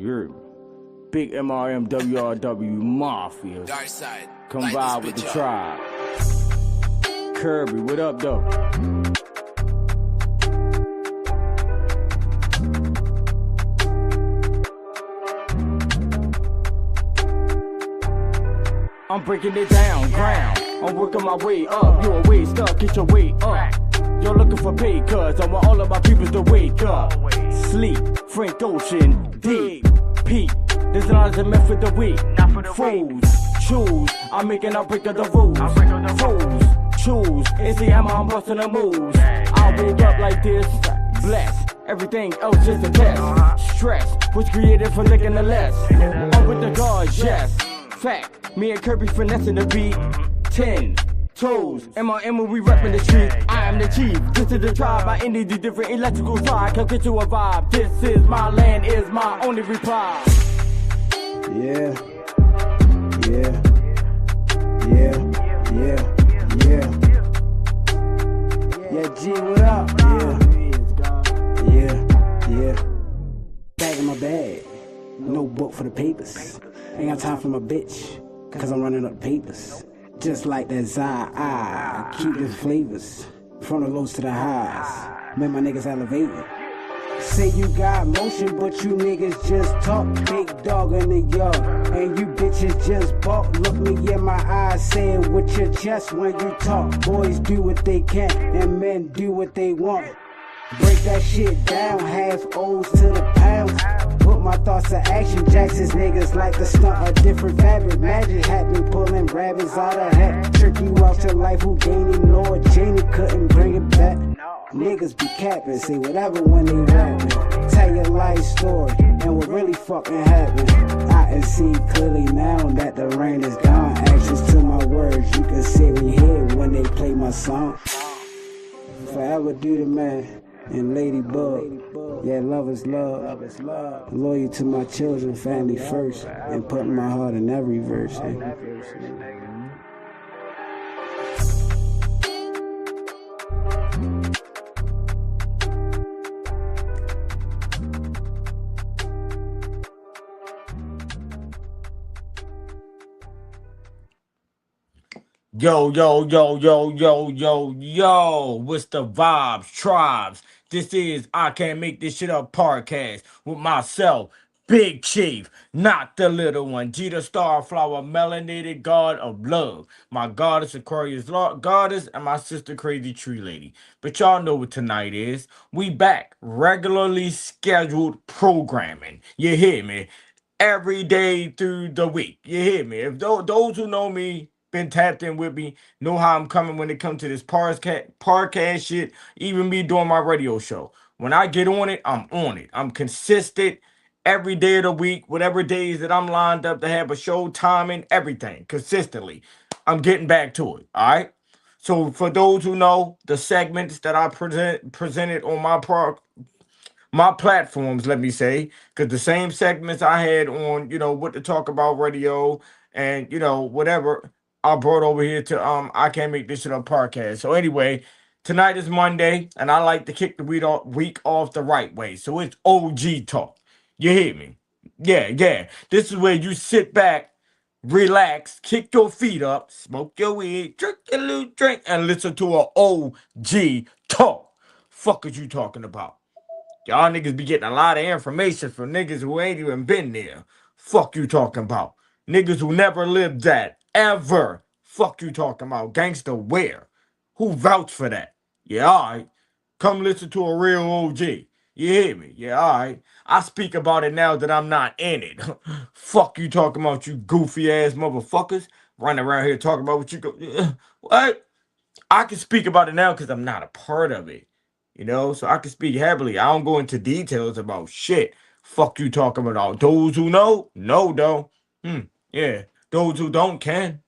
You're big MRMWRW Mafia. Dark side. Come Light by this with the bitch tribe. Kirby, what up, though? I'm breaking it down, ground. I'm working my way up. You a way stuck, get your weight up. You're looking for pay, cuz I want all of my peoples to wake up. Sleep, Frank Ocean, deep, peak. There's not a method for the weak. Fools, choose. I'm making a break of the rules. Fools, choose. It's the hammer, I'm busting the moves. I wake up like this, blessed. Everything else just a test. Stress was created for licking the less. I'm with the guards, yes. Fact, me and Kirby finessing the beat. 10 toes, MRM we reppin' the street. I am the chief, this is the tribe. I need the different electrical side. Come get you a vibe. This is my land, is my only reply. Yeah, yeah, yeah, yeah, yeah. Yeah, G, what up? Yeah. Bag in my bag, no book for the papers. Ain't got time for my bitch, cause I'm running up the papers. Just like that I keep the flavors, from the lows to the highs. Make my niggas elevated. Say you got motion, but you niggas just talk. Big dog in the yard, and you bitches just balk. Look me in my eyes, say it with your chest when you talk. Boys do what they can, and men do what they want. Break that shit down, half O's to the pounds. Put my thoughts to action, Jackson's niggas like to stunt a different fabric. Magic happen, pulling rabbits out of hat. Trick you out to life, Houdini, Lord Janie couldn't bring it back. Niggas be capping, say whatever when they rapping. Tell your life story, and what really fucking happened. I can see clearly now that the rain is gone. Actions to my words, you can see me here when they play my song. Forever do the man. And Ladybug, yeah, love is love. Loyal to my children, family first, and putting my heart in every verse. Yo, what's the vibes, tribes? This is I Can't Make This Shit Up podcast with myself, BigChief, not the little one, G the Starflower, melanated god of love, my goddess Aquarius goddess, and my sister Crazy Tree Lady. But y'all know what tonight is. We back, regularly scheduled programming. You hear me? Every day through the week. You hear me? If those who know me, been tapped in with me, know how I'm coming when it comes to this podcast shit, even me doing my radio show. When I get on it, I'm on it. I'm consistent every day of the week, whatever days that I'm lined up to have a show, timing, everything, consistently. I'm getting back to it, all right? So for those who know, the segments that I presented on my platforms, let me say, because the same segments I had on, What to Talk About radio and, whatever, I brought over here to I Can't Make This Shit Up podcast. So anyway, tonight is Monday, and I like to kick the week off the right way. So it's OGTalk. You hear me? Yeah. This is where you sit back, relax, kick your feet up, smoke your weed, drink a little drink, and listen to an OG talk. Fuck is you talking about? Y'all niggas be getting a lot of information from niggas who ain't even been there. Fuck you talking about? Niggas who never lived that. Ever. Fuck you talking about? Gangsta where? Who vouched for that? Yeah, alright. Come listen to a real OG. You hear me? Yeah, alright. I speak about it now that I'm not in it. Fuck you talking about, you goofy ass motherfuckers. Running around here talking about what you go. What? I can speak about it now because I'm not a part of it. So I can speak happily. I don't go into details about shit. Fuck you talking about. Those who know though. Yeah. Those who don't can.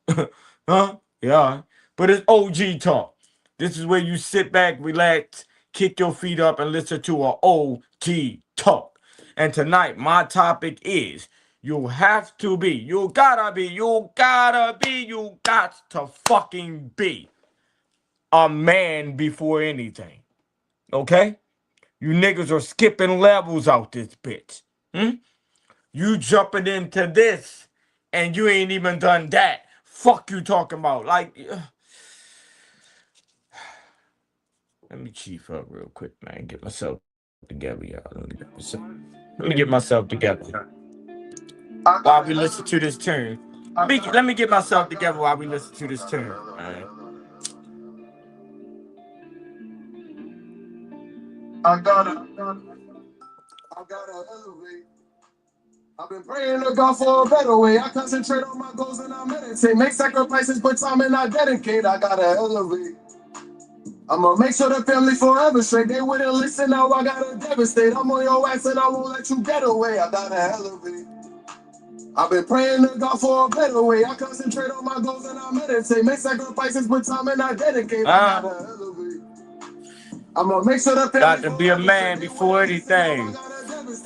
Huh? Yeah. But it's OG talk. This is where you sit back, relax, kick your feet up, and listen to an OG talk. And tonight, my topic is you got to fucking be a man before anything. Okay? You niggas are skipping levels out this bitch. You jumping into this, and you ain't even done that. Fuck you talking about. Like, let me chief up real quick, man. Get myself together, y'all. Let me get myself together. While we listen to this tune. Let me get myself together while we listen to this tune. Right. I gotta elevate. I've been praying to God for a better way. I concentrate on my goals and I meditate. Make sacrifices, put time and I dedicate. I gotta elevate. I'ma make sure the family forever straight. They wouldn't listen, now I gotta devastate. I'm on your ass and I won't let you get away. I gotta elevate. I've been praying to God for a better way. I concentrate on my goals and I meditate. Make sacrifices, put time and I dedicate. I gotta elevate. I'ma make sure the family got to be a man before anything.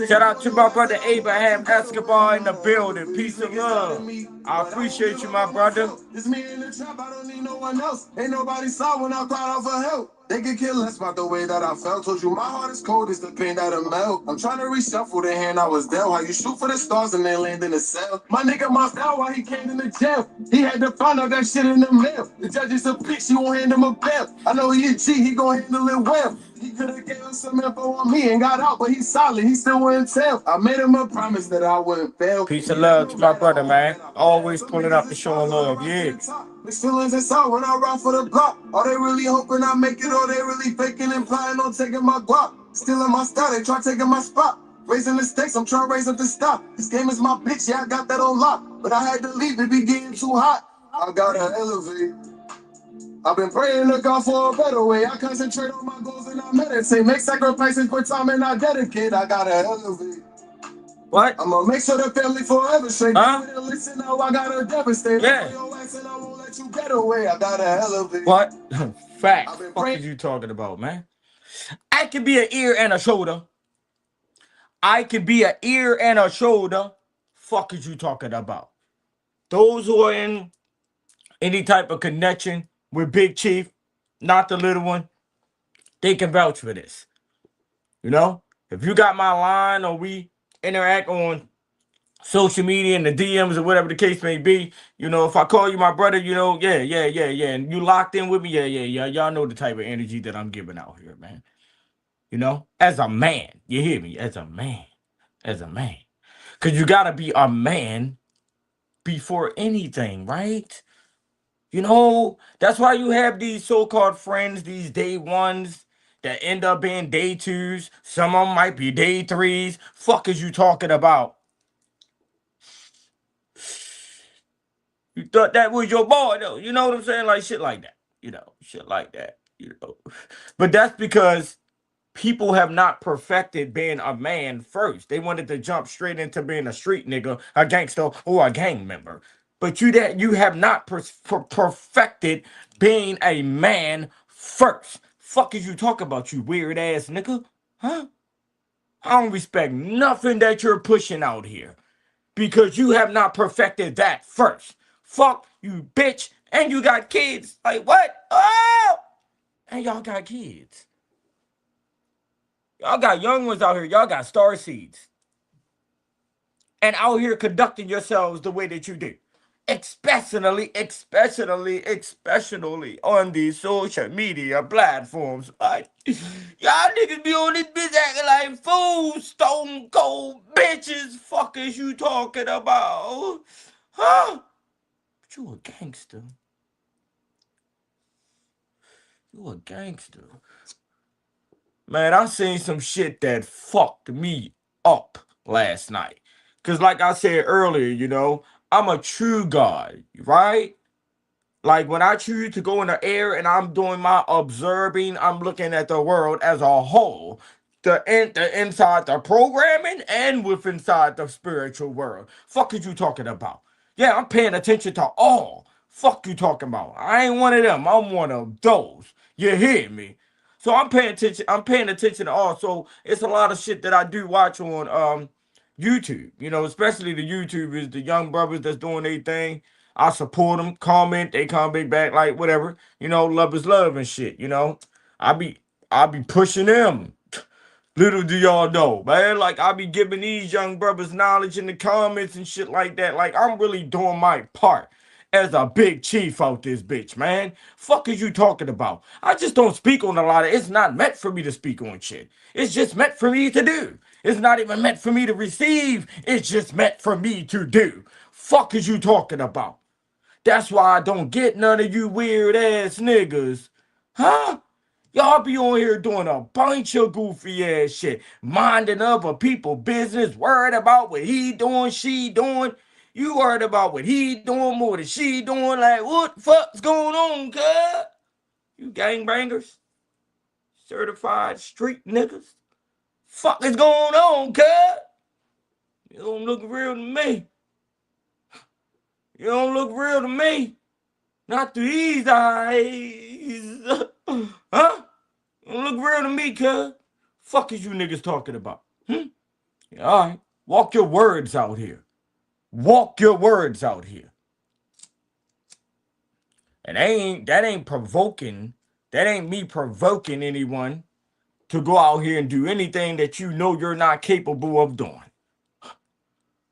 Shout out to my brother Abraham Escobar in the building. Peace and love. I appreciate you, my brother. It's me in the trap, I don't need no one else. Ain't nobody saw when I cried out for help. They could care less about the way that I felt. Told you my heart is cold, it's the pain that'll melt. I'm trying to reshuffle the hand I was dealt. How you shoot for the stars and then land in the cell. My nigga mopped out while he came in the jail. He had to find out that shit in the mail. The judge is a bitch, he won't hand him a bail. I know he a G, he gon' handle it well. He could've gave him some info on me and got out, but he's solid, he still wouldn't tell. I made him a promise that I wouldn't fail. Peace and love to my brother, man. Always pulling up to show love, yeah. Mixed feelings inside when I ride for the block. Are they really hoping I make it, or they really faking and planning on taking my guap? Stealing my style, they try taking my spot. Raising the stakes, I'm trying to raise up the stop. This game is my bitch, yeah, I got that on lock. But I had to leave, it be getting too hot. I gotta elevate. I've been praying to God for a better way. I concentrate on my goals and I meditate. Make sacrifices, put time and I dedicate. I gotta elevate. What? I'ma make sure the family forever straight. Listen, now I gotta devastate. Yeah. And I won't let you get away. I gotta elevate. What? Fact. What are you talking about, man? I can be an ear and a shoulder. I can be an ear and a shoulder. Fuck is you talking about? Those who are in any type of connection with BigChief, not the little one, they can vouch for this. You know? If you got my line or we interact on social media and the DMs or whatever the case may be, you know, if I call you my brother, you know, yeah, and you locked in with me, yeah, y'all know the type of energy that I'm giving out here, man. You know, as a man, you hear me? As a man, because you gotta be a man before anything, right? You know, that's why you have these so-called friends, these day ones that end up being day twos. Some of them might be day threes. Fuck is you talking about? You thought that was your boy, though. You know what I'm saying? Like shit like that. You know, shit like that. You know, but that's because people have not perfected being a man first. They wanted to jump straight into being a street nigga, a gangster, or a gang member. But you have not perfected being a man first. Fuck is you talking about, you weird ass nigga? Huh? I don't respect nothing that you're pushing out here because you have not perfected that first. Fuck you, bitch. And you got kids. Like what? Oh! And y'all got kids. Y'all got young ones out here. Y'all got star seeds. And out here conducting yourselves the way that you do. Especially on these social media platforms. Right? Y'all niggas be on this bitch acting like fools, stone cold bitches. Fuck is you talking about? Huh? But you a gangster. You a gangster. Man, I seen some shit that fucked me up last night. Because like I said earlier, you know, I'm a true God, right? Like when I choose to go in the air and I'm doing my observing, I'm looking at the world as a whole. The inside the programming and with inside the spiritual world. Fuck is you talking about? Yeah, I'm paying attention to all. Fuck you talking about? I ain't one of them. I'm one of those. You hear me? So I'm paying attention. I'm paying attention to all. So it's a lot of shit that I do watch on YouTube. You know, especially the YouTubers, the young brothers that's doing their thing. I support them, comment, they comment back, like whatever. You know, love is love and shit. You know, I be pushing them. Little do y'all know, man. Like, I be giving these young brothers knowledge in the comments and shit like that. Like, I'm really doing my part as a big chief out this bitch, man. Fuck is you talking about? I just don't speak on a lot of. It's not meant for me to speak on shit. It's just meant for me to do. It's not even meant for me to receive. It's just meant for me to do. Fuck is you talking about? That's why I don't get none of you weird ass niggas. Huh? Y'all be on here doing a bunch of goofy ass shit, minding other people business, worried about what he doing, she doing. You worried about what he doing more than she doing. Like, what the fuck's going on, cuz? You gangbangers, certified street niggas. Fuck is going on, cuz? You don't look real to me. You don't look real to me. Not through these eyes. Huh? You don't look real to me, cuz. Fuck is you niggas talking about? Yeah, all right. Walk your words out here. Walk your words out here. And that ain't provoking. That ain't me provoking anyone to go out here and do anything that you know you're not capable of doing.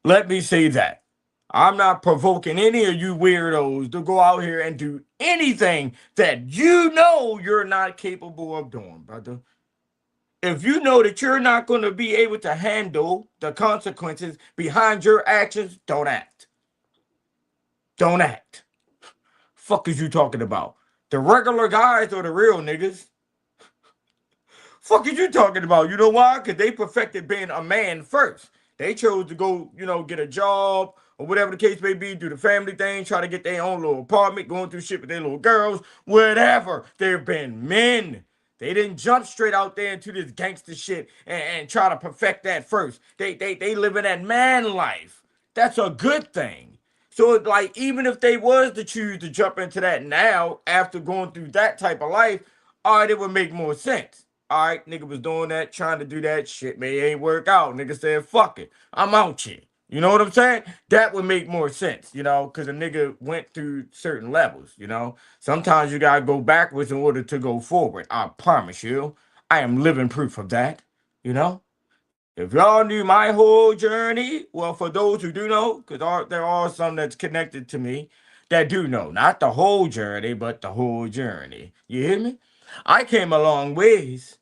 Let me say that. I'm not provoking any of you weirdos to go out here and do anything that you know you're not capable of doing, brother. If you know that you're not going to be able to handle the consequences behind your actions, don't act. Don't act. Fuck is you talking about? The regular guys or the real niggas? Fuck is you talking about? You know why? Because they perfected being a man first. They chose to go, get a job or whatever the case may be, do the family thing, try to get their own little apartment, going through shit with their little girls, whatever. They've been men. They didn't jump straight out there into this gangster shit and try to perfect that first. They live in that man life. That's a good thing. So, like, even if they was to choose to jump into that now, after going through that type of life, all right, it would make more sense. All right, nigga was doing that, trying to do that shit, man, it ain't work out. Nigga said, fuck it, I'm out here. You know what I'm saying? That would make more sense, because a nigga went through certain levels. Sometimes you gotta go backwards in order to go forward. I promise you. I am living proof of that, you know? If y'all knew my whole journey, well, for those who do know, because there are some that's connected to me that do know, not the whole journey, but the whole journey. You hear me? I came a long ways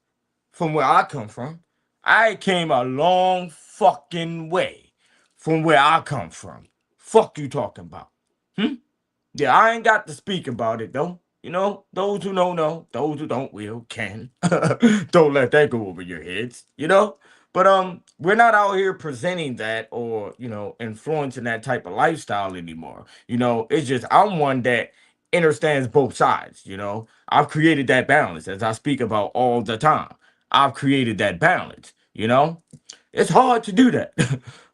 from where I come from. I came a long fucking way from where I come from. Fuck you talking about? Yeah, I ain't got to speak about it though. Those who know, those who don't will can. Don't let that go over your heads. But we're not out here presenting that or influencing that type of lifestyle anymore. It's just I'm one that understands both sides. I've created that balance as I speak about all the time. I've created that balance. It's hard to do that.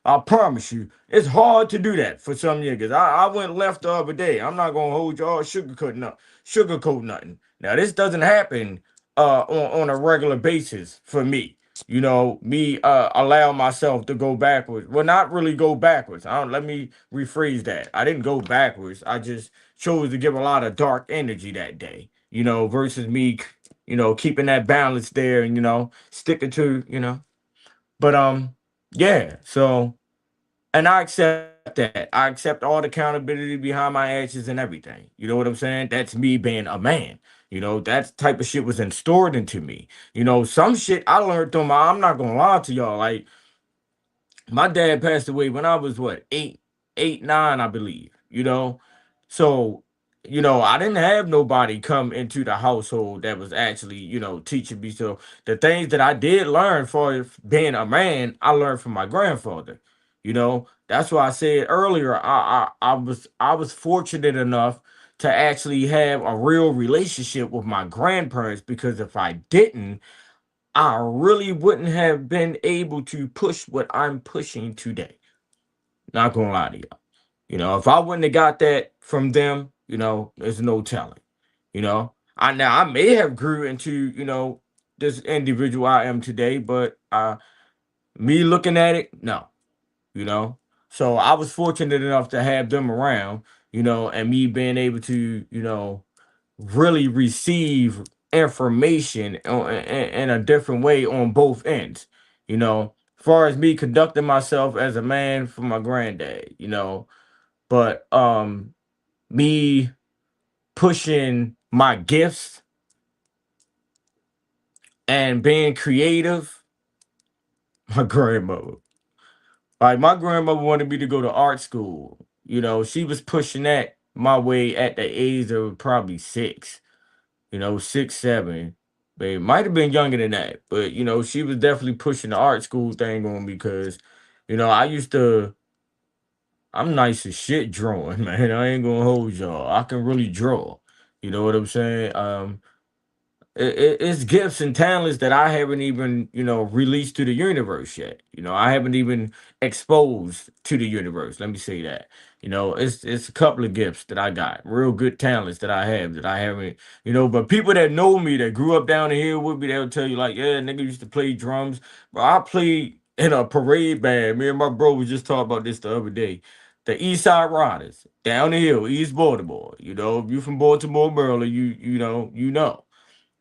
I promise you, it's hard to do that for some niggas. I went left the other day. I'm not gonna hold y'all sugarcoat nothing. Now this doesn't happen on a regular basis for me. Me allow myself to go backwards. Well, not really go backwards. Let me rephrase that. I didn't go backwards. I just chose to give a lot of dark energy that day. Versus me, keeping that balance there and sticking to. But yeah. So, and I accept that. I accept all the accountability behind my actions and everything. You know what I'm saying? That's me being a man. That type of shit was installed into me. Some shit I learned through I'm not gonna lie to y'all. Like, my dad passed away when I was what, 9, I believe. So I didn't have nobody come into the household that was actually teaching me. So the things that I did learn for being a man, I learned from my grandfather. That's why I said earlier, I was fortunate enough to actually have a real relationship with my grandparents, because if I didn't, I really wouldn't have been able to push what I'm pushing today. Not gonna lie to y'all. If I wouldn't have got that from them, there's no telling. I may have grew into, this individual I am today, but me looking at it, no. you know. So I was fortunate enough to have them around, and me being able to, really receive information in a different way on both ends. As far as me conducting myself as a man for my granddad, but me pushing my gifts and being creative, my grandmother. Like my grandmother wanted me to go to art school. She was pushing that my way at the age of probably 6, 6, 7. But it might have been younger than that. But she was definitely pushing the art school thing on me because, I used to I'm nice as shit drawing, man. I ain't gonna hold y'all. I can really draw. You know what I'm saying? It's gifts and talents that I haven't even, released to the universe yet. I haven't even exposed to the universe. Let me say that. It's a couple of gifts that I got, real good talents that I have that I haven't, but people that know me that grew up down the hill with me, they'll tell you like, yeah, nigga used to play drums. But I played in a parade band. Me and my bro was just talking about this the other day. The East Side Riders, down the hill, East Baltimore. If you from Baltimore, Maryland, you know.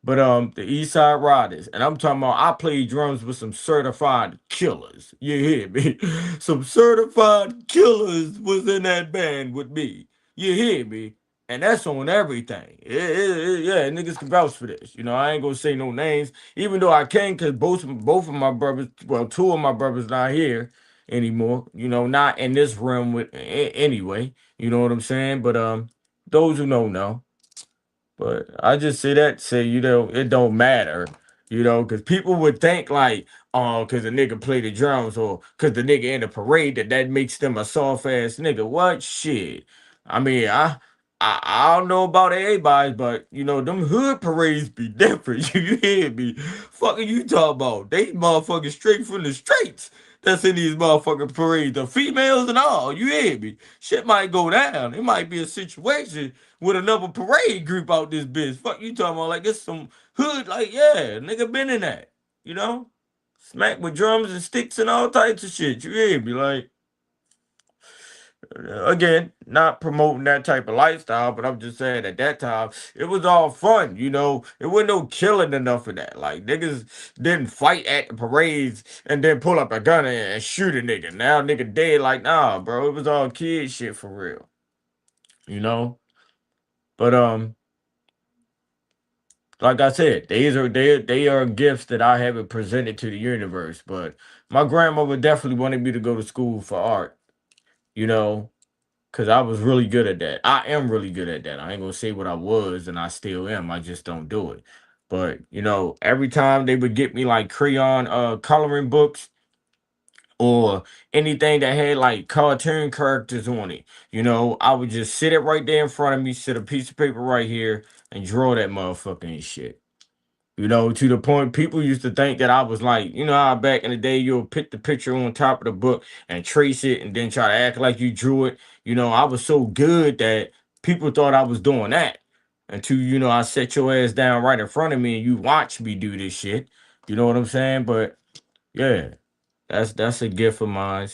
But the East Side Riders, and I'm talking about I played drums with some certified killers. You hear me? Some certified killers was in that band with me. You hear me? And that's on everything. Yeah, niggas can vouch for this. I ain't gonna say no names, even though I can, cause both of my brothers, well, two of my brothers not here anymore. Not in this realm with anyway. You know what I'm saying? But those who know. But I just say that to say, it don't matter, because people would think like, oh, because the nigga play the drums or because the nigga in the parade that makes them a soft ass nigga. What shit? I mean, I don't know about everybody, but them hood parades be different. You hear me? Fucking you talking about? They motherfucking straight from the streets. That's in these motherfucking parades, the females and all. You hear me? Shit might go down. It might be a situation with another parade group out this bitch. Fuck you talking about like it's some hood, like yeah, nigga been in that, you know? Smack with drums and sticks and all types of shit. You hear me? Like again, not promoting that type of lifestyle, but I'm just saying at that time it was all fun, It wasn't no killing enough of that. Like niggas didn't fight at the parades and then pull up a gun and shoot a nigga. Now nigga dead, like nah, bro. It was all kid shit for real, you know. But like I said, they are gifts that I haven't presented to the universe. But my grandmother definitely wanted me to go to school for art, you know, because I was really good at that. I am really good at that. I ain't gonna say what I was, and I still am. I just don't do it. But every time they would get me like crayon coloring books or anything that had like cartoon characters on it, I would just sit it right there in front of me, sit a piece of paper right here, and draw that motherfucking shit. To the point people used to think that I was like, how back in the day you'll pick the picture on top of the book and trace it and then try to act like you drew it. I was so good that people thought I was doing that until, I set your ass down right in front of me and you watch me do this shit. You know what I'm saying? But yeah, that's a gift of mine,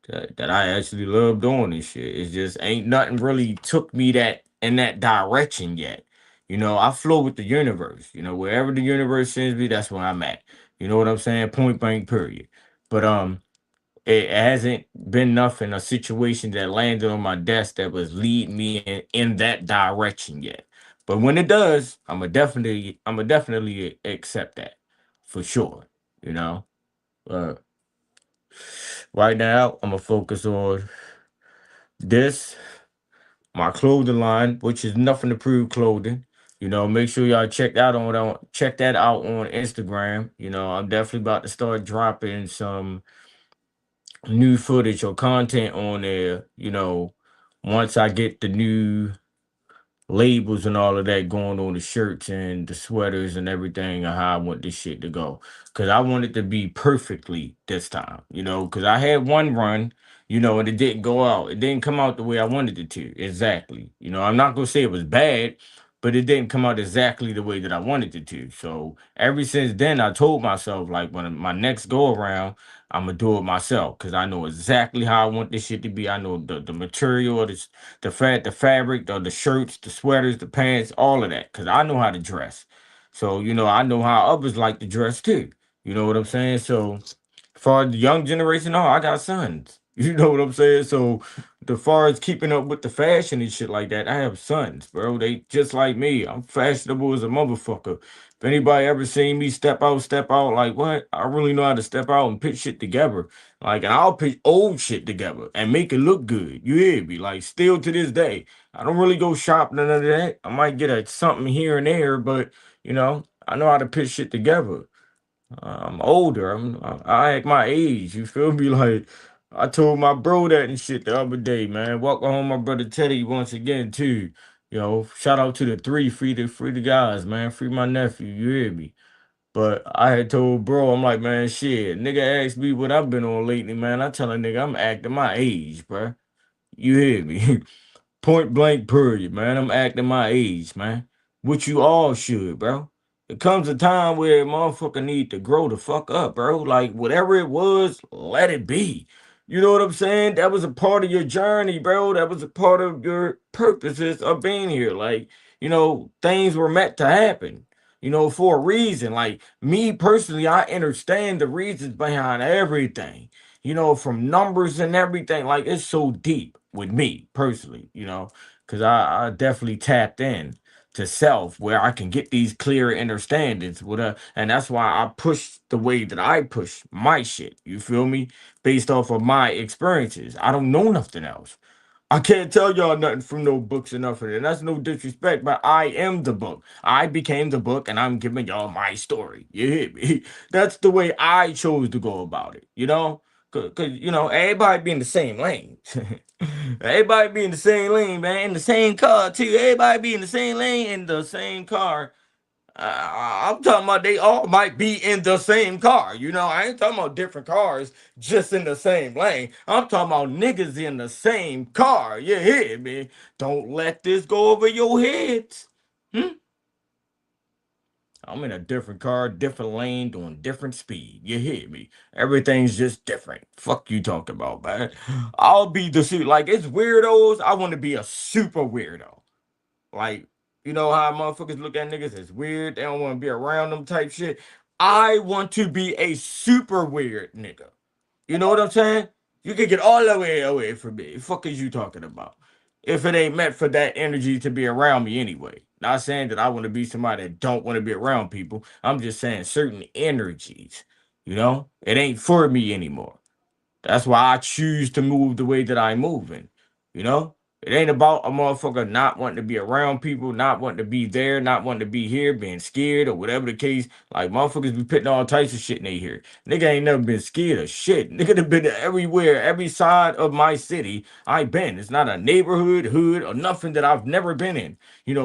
that I actually love doing this shit. It's just ain't nothing really took me that in that direction yet. I flow with the universe. Wherever the universe sends me, that's where I'm at. You know what I'm saying? Point blank, period. But it hasn't been nothing, a situation that landed on my desk that was leading me in that direction yet. But when it does, I'm a definitely accept that for sure. You know. Uh, right now, I'm gonna focus on this, my clothing line, which is nothing to prove clothing. Make sure y'all check that out on Instagram. I'm definitely about to start dropping some new footage or content on there. Once I get the new labels and all of that going on the shirts and the sweaters and everything and how I want this shit to go. Cause I want it to be perfectly this time, cause I had one run, and it didn't go out. It didn't come out the way I wanted it to. Exactly. I'm not gonna say it was bad, but it didn't come out exactly the way that I wanted it to. So ever since then, I told myself like when my next go around, I'm gonna do it myself because I know exactly how I want this shit to be. I know the material, the fabric, the shirts, the sweaters, the pants, all of that because I know how to dress. So I know how others like to dress too. You know what I'm saying? So for the young generation, oh, I got sons. You know what I'm saying? So, the far as keeping up with the fashion and shit like that, I have sons, bro. They just like me. I'm fashionable as a motherfucker. If anybody ever seen me step out, like what? I really know how to step out and put shit together. Like, and I'll put old shit together and make it look good. You hear me? Like, still to this day, I don't really go shop none of that. I might get something here and there, but I know how to put shit together. I'm older. I act my age. You feel me? Like I told my bro that and shit the other day, man. Welcome home, my brother Teddy, once again too. Shout out to the three, free the guys, man. Free my nephew. You hear me? But I had told bro, I'm like, man, shit. Nigga asked me what I've been on lately, man. I tell a nigga I'm acting my age, bruh. You hear me? Point blank period, man. I'm acting my age, man. Which you all should, bro. It comes a time where a motherfucker need to grow the fuck up, bro. Like whatever it was, let it be. You know what I'm saying? That was a part of your journey, bro. That was a part of your purposes of being here. Like, things were meant to happen. For a reason. Like me personally, I understand the reasons behind everything. From numbers and everything. Like it's so deep with me personally, because I definitely tapped in to self where I can get these clear understandings and that's why I push the way that I push my shit. You feel me? Based off of my experiences. I don't know nothing else. I can't tell y'all nothing from no books or nothing. And that's no disrespect, but I am the book. I became the book and I'm giving y'all my story. You hear me? That's the way I chose to go about it, Cause everybody be in the same lane. Everybody be in the same lane, man. In the same car, too. Everybody be in the same lane in the same car. I'm talking about they all might be in the same car. I ain't talking about different cars just in the same lane. I'm talking about niggas in the same car. You hear me? Don't let this go over your heads. I'm in a different car, different lane, doing different speed. You hear me? Everything's just different. Fuck you talking about, man. I'll be the suit. Like, it's weirdos. I want to be a super weirdo. Like, you know how motherfuckers look at niggas as weird? They don't want to be around them type shit. I want to be a super weird nigga. You know what I'm saying? You can get all the way away from me. Fuck is you talking about? If it ain't meant for that energy to be around me anyway. Not saying that I want to be somebody that don't want to be around people. I'm just saying certain energies. It ain't for me anymore. That's why I choose to move the way that I'm moving. You know? It ain't about a motherfucker not wanting to be around people, not wanting to be there, not wanting to be here, being scared or whatever the case. Like motherfuckers be putting all types of shit in their here. Nigga ain't never been scared of shit. Nigga done been everywhere, every side of my city I've been. It's not a neighborhood, hood, or nothing that I've never been in.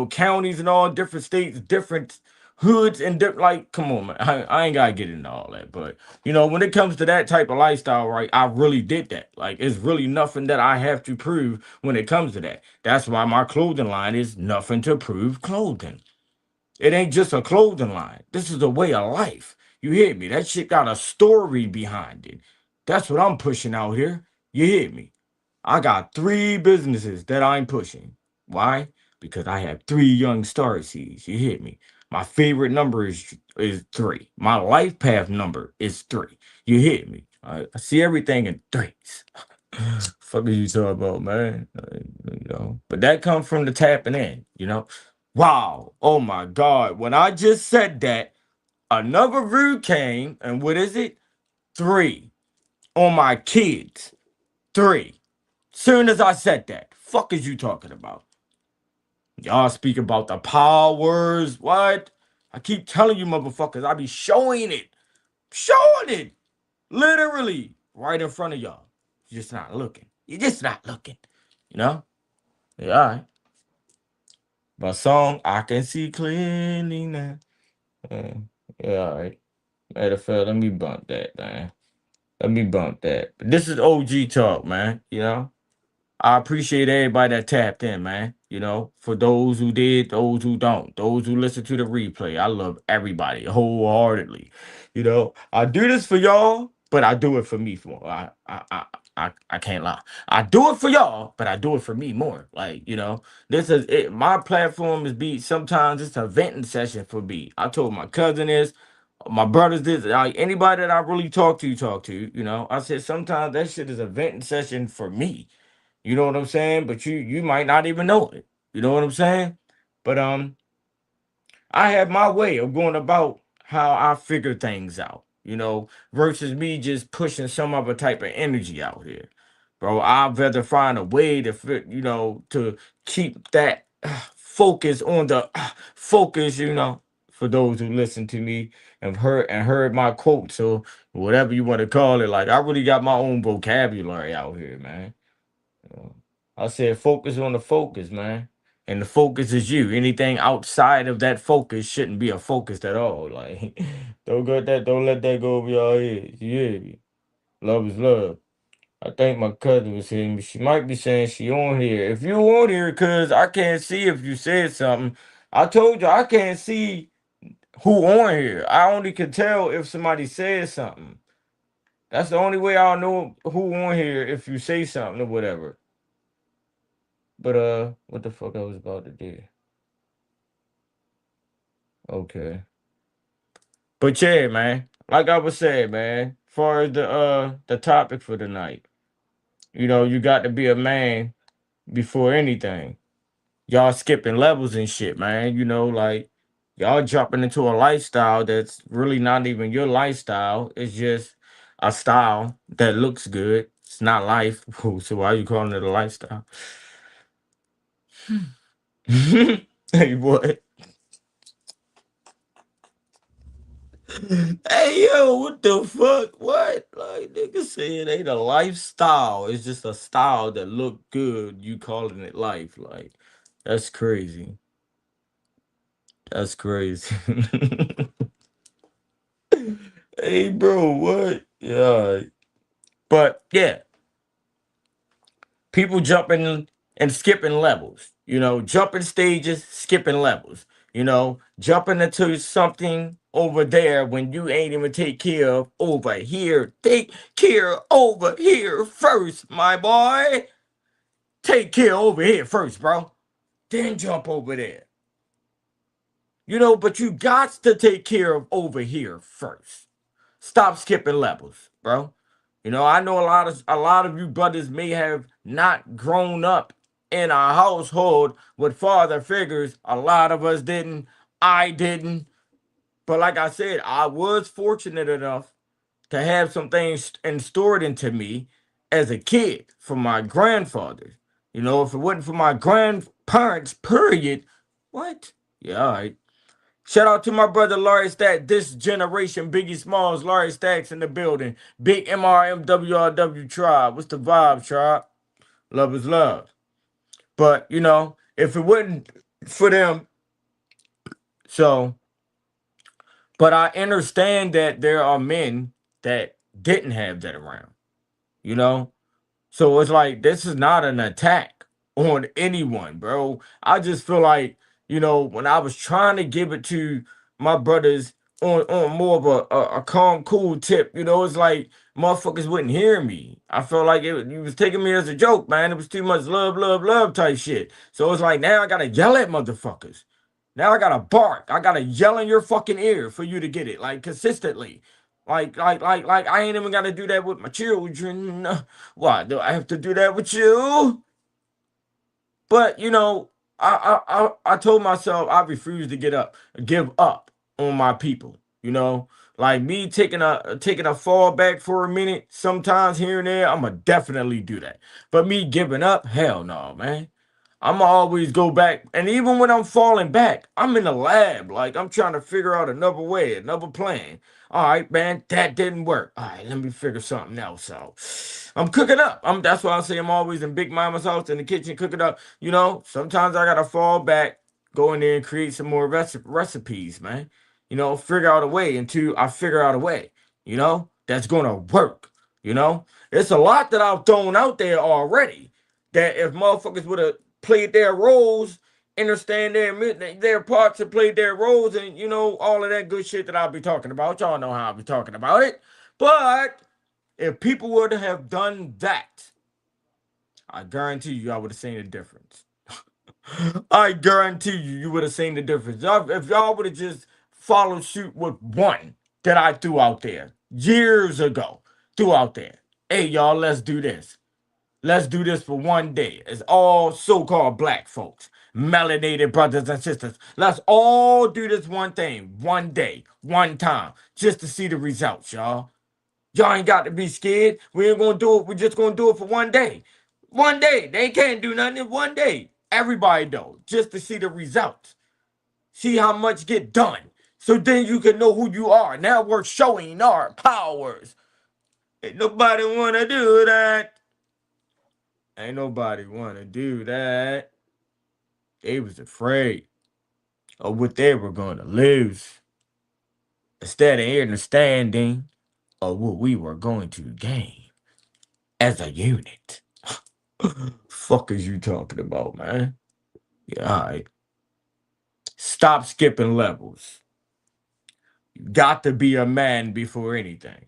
Counties and all different states, different hoods and like, come on, man. I ain't gotta get into all that, but when it comes to that type of lifestyle, right, I really did that. Like, it's really nothing that I have to prove when it comes to that. That's why my clothing line is nothing to prove clothing. It ain't just a clothing line. This is a way of life. You hear me? That shit got a story behind it. That's what I'm pushing out here. You hear me? I got 3 businesses that I'm pushing. Why? Because I have 3 young star seeds. You hear me? My favorite number is 3. My life path number is 3. You hear me? I see everything in threes. Fuck are you talking about, man? But that comes from the tapping in. Wow. Oh my God. When I just said that, another root came, and what is it? 3 on my kids. 3. Soon as I said that, fuck is you talking about? Y'all speak about the powers. What? I keep telling you motherfuckers, I be showing it. Showing it. Literally. Right in front of y'all. You're just not looking. You're just not looking. You know? Yeah, all right. My song, I Can See Clearly Now. Yeah, all right. Matter of fact, let me bump that, man. Let me bump that. But this is OG talk, man. I appreciate everybody that tapped in, man. You know, for those who did, those who don't, those who listen to the replay, I love everybody wholeheartedly. You know, I do this for y'all, but I do it for me for I can't lie. I do it for y'all, but I do it for me more. Like, you know, this is it. My platform is be sometimes it's a venting session for me. I told my cousin this, my brothers this, like anybody that I really talk to, you know. I said sometimes that shit is a venting session for me. You know what I'm saying? But you might not even know it. You know what I'm saying? But I have my way of going about how I figure things out, you know, versus me just pushing some other type of energy out here. Bro, I'd rather find a way to fit, you know, to keep that focus on the focus, you know, for those who listen to me and heard my quotes or whatever you want to call it. Like I really got my own vocabulary out here, man. I said focus on the focus, man. And the focus is you. Anything outside of that focus shouldn't be a focus at all. Like don't let that go over your head. You hear me? Love is love. I think my cousin was saying she might be saying she on here. If you on here, cause I can't see if you said something. I told you I can't see who on here. I only can tell if somebody says something. That's the only way I'll know who on here if you say something or whatever. But what the fuck I was about to do? Okay. But yeah, man. Like I was saying, man, far as the topic for tonight, you know, you got to be a man before anything. Y'all skipping levels and shit, man. You know, like y'all jumping into a lifestyle that's really not even your lifestyle. It's just a style that looks good. It's not life. So why you calling it a lifestyle? Hey, what? Hey yo, what the fuck? What? Like nigga saying ain't a lifestyle. It's just a style that look good. You calling it life. Like that's crazy. That's crazy. Hey bro, what? Yeah. But yeah, people jumping and skipping levels, you know, jumping stages, skipping levels, you know, jumping into something over there when you ain't even take care of over here. Take care over here first, my boy. Take care over here first, bro. Then jump over there. You know, but you got to take care of over here first. Stop skipping levels, bro. You know, I know a lot of you brothers may have not grown up in a household with father figures. A lot of us didn't. I didn't. But like I said, I was fortunate enough to have some things stored into me as a kid from my grandfathers. You know, if it wasn't for my grandparents, period, what? Yeah, all right. Shout out to my brother Larry Stack, this generation, Biggie Smalls, Larry Stacks in the building. Big MRMWRW tribe. What's the vibe, tribe? Love is love. But, you know, if it wasn't for them, so, but I understand that there are men that didn't have that around, you know? So it's like this is not an attack on anyone, bro. I just feel like, you know, when I was trying to give it to my brothers on more of a calm, cool tip, you know, it's like motherfuckers wouldn't hear me. I felt like you was taking me as a joke, man. It was too much love, love, love type shit. So it's like now I gotta yell at motherfuckers. Now I gotta bark. I gotta yell in your fucking ear for you to get it, like consistently. Like, I ain't even gotta do that with my children. Why do I have to do that with you? But you know, I told myself I refuse to give up on my people. You know, like me taking a fall back for a minute, sometimes here and there, I'ma definitely do that. But me giving up, hell no, man. I'm always go back, and even when I'm falling back, I'm in the lab. Like I'm trying to figure out another way, another plan. All right, man, that didn't work. All right, let me figure something else out. I'm cooking up. That's why I say I'm always in Big Mama's house in the kitchen cooking up. You know, sometimes I gotta fall back, go in there and create some more recipes, man. You know, figure out a way until I figure out a way. You know, that's gonna work. You know, it's a lot that I've thrown out there already that if motherfuckers would have played their roles, understand their parts and played their roles, and all of that good shit that I'll be talking about. Y'all know how I'll be talking about it. But if people would have done that, I guarantee you I would have seen a difference. I guarantee you would have seen the difference. If y'all would have just followed suit with one that I threw out there years ago, threw out there. Hey, y'all, let's do this. Let's do this for one day. It's all so-called black folks, melanated brothers and sisters. Let's all do this one thing, one day, one time, just to see the results, y'all. Y'all ain't got to be scared. We ain't gonna do it. We're just gonna do it for one day. One day. They can't do nothing in one day. Everybody though, just to see the results. See how much get done. So then you can know who you are. Now we're showing our powers. Ain't nobody wanna do that. Ain't nobody wanna do that. They was afraid of what they were gonna lose. Instead of understanding of what we were going to gain as a unit. Fuck is you talking about, man? Yeah, alright. Stop skipping levels. You got to be a man before anything.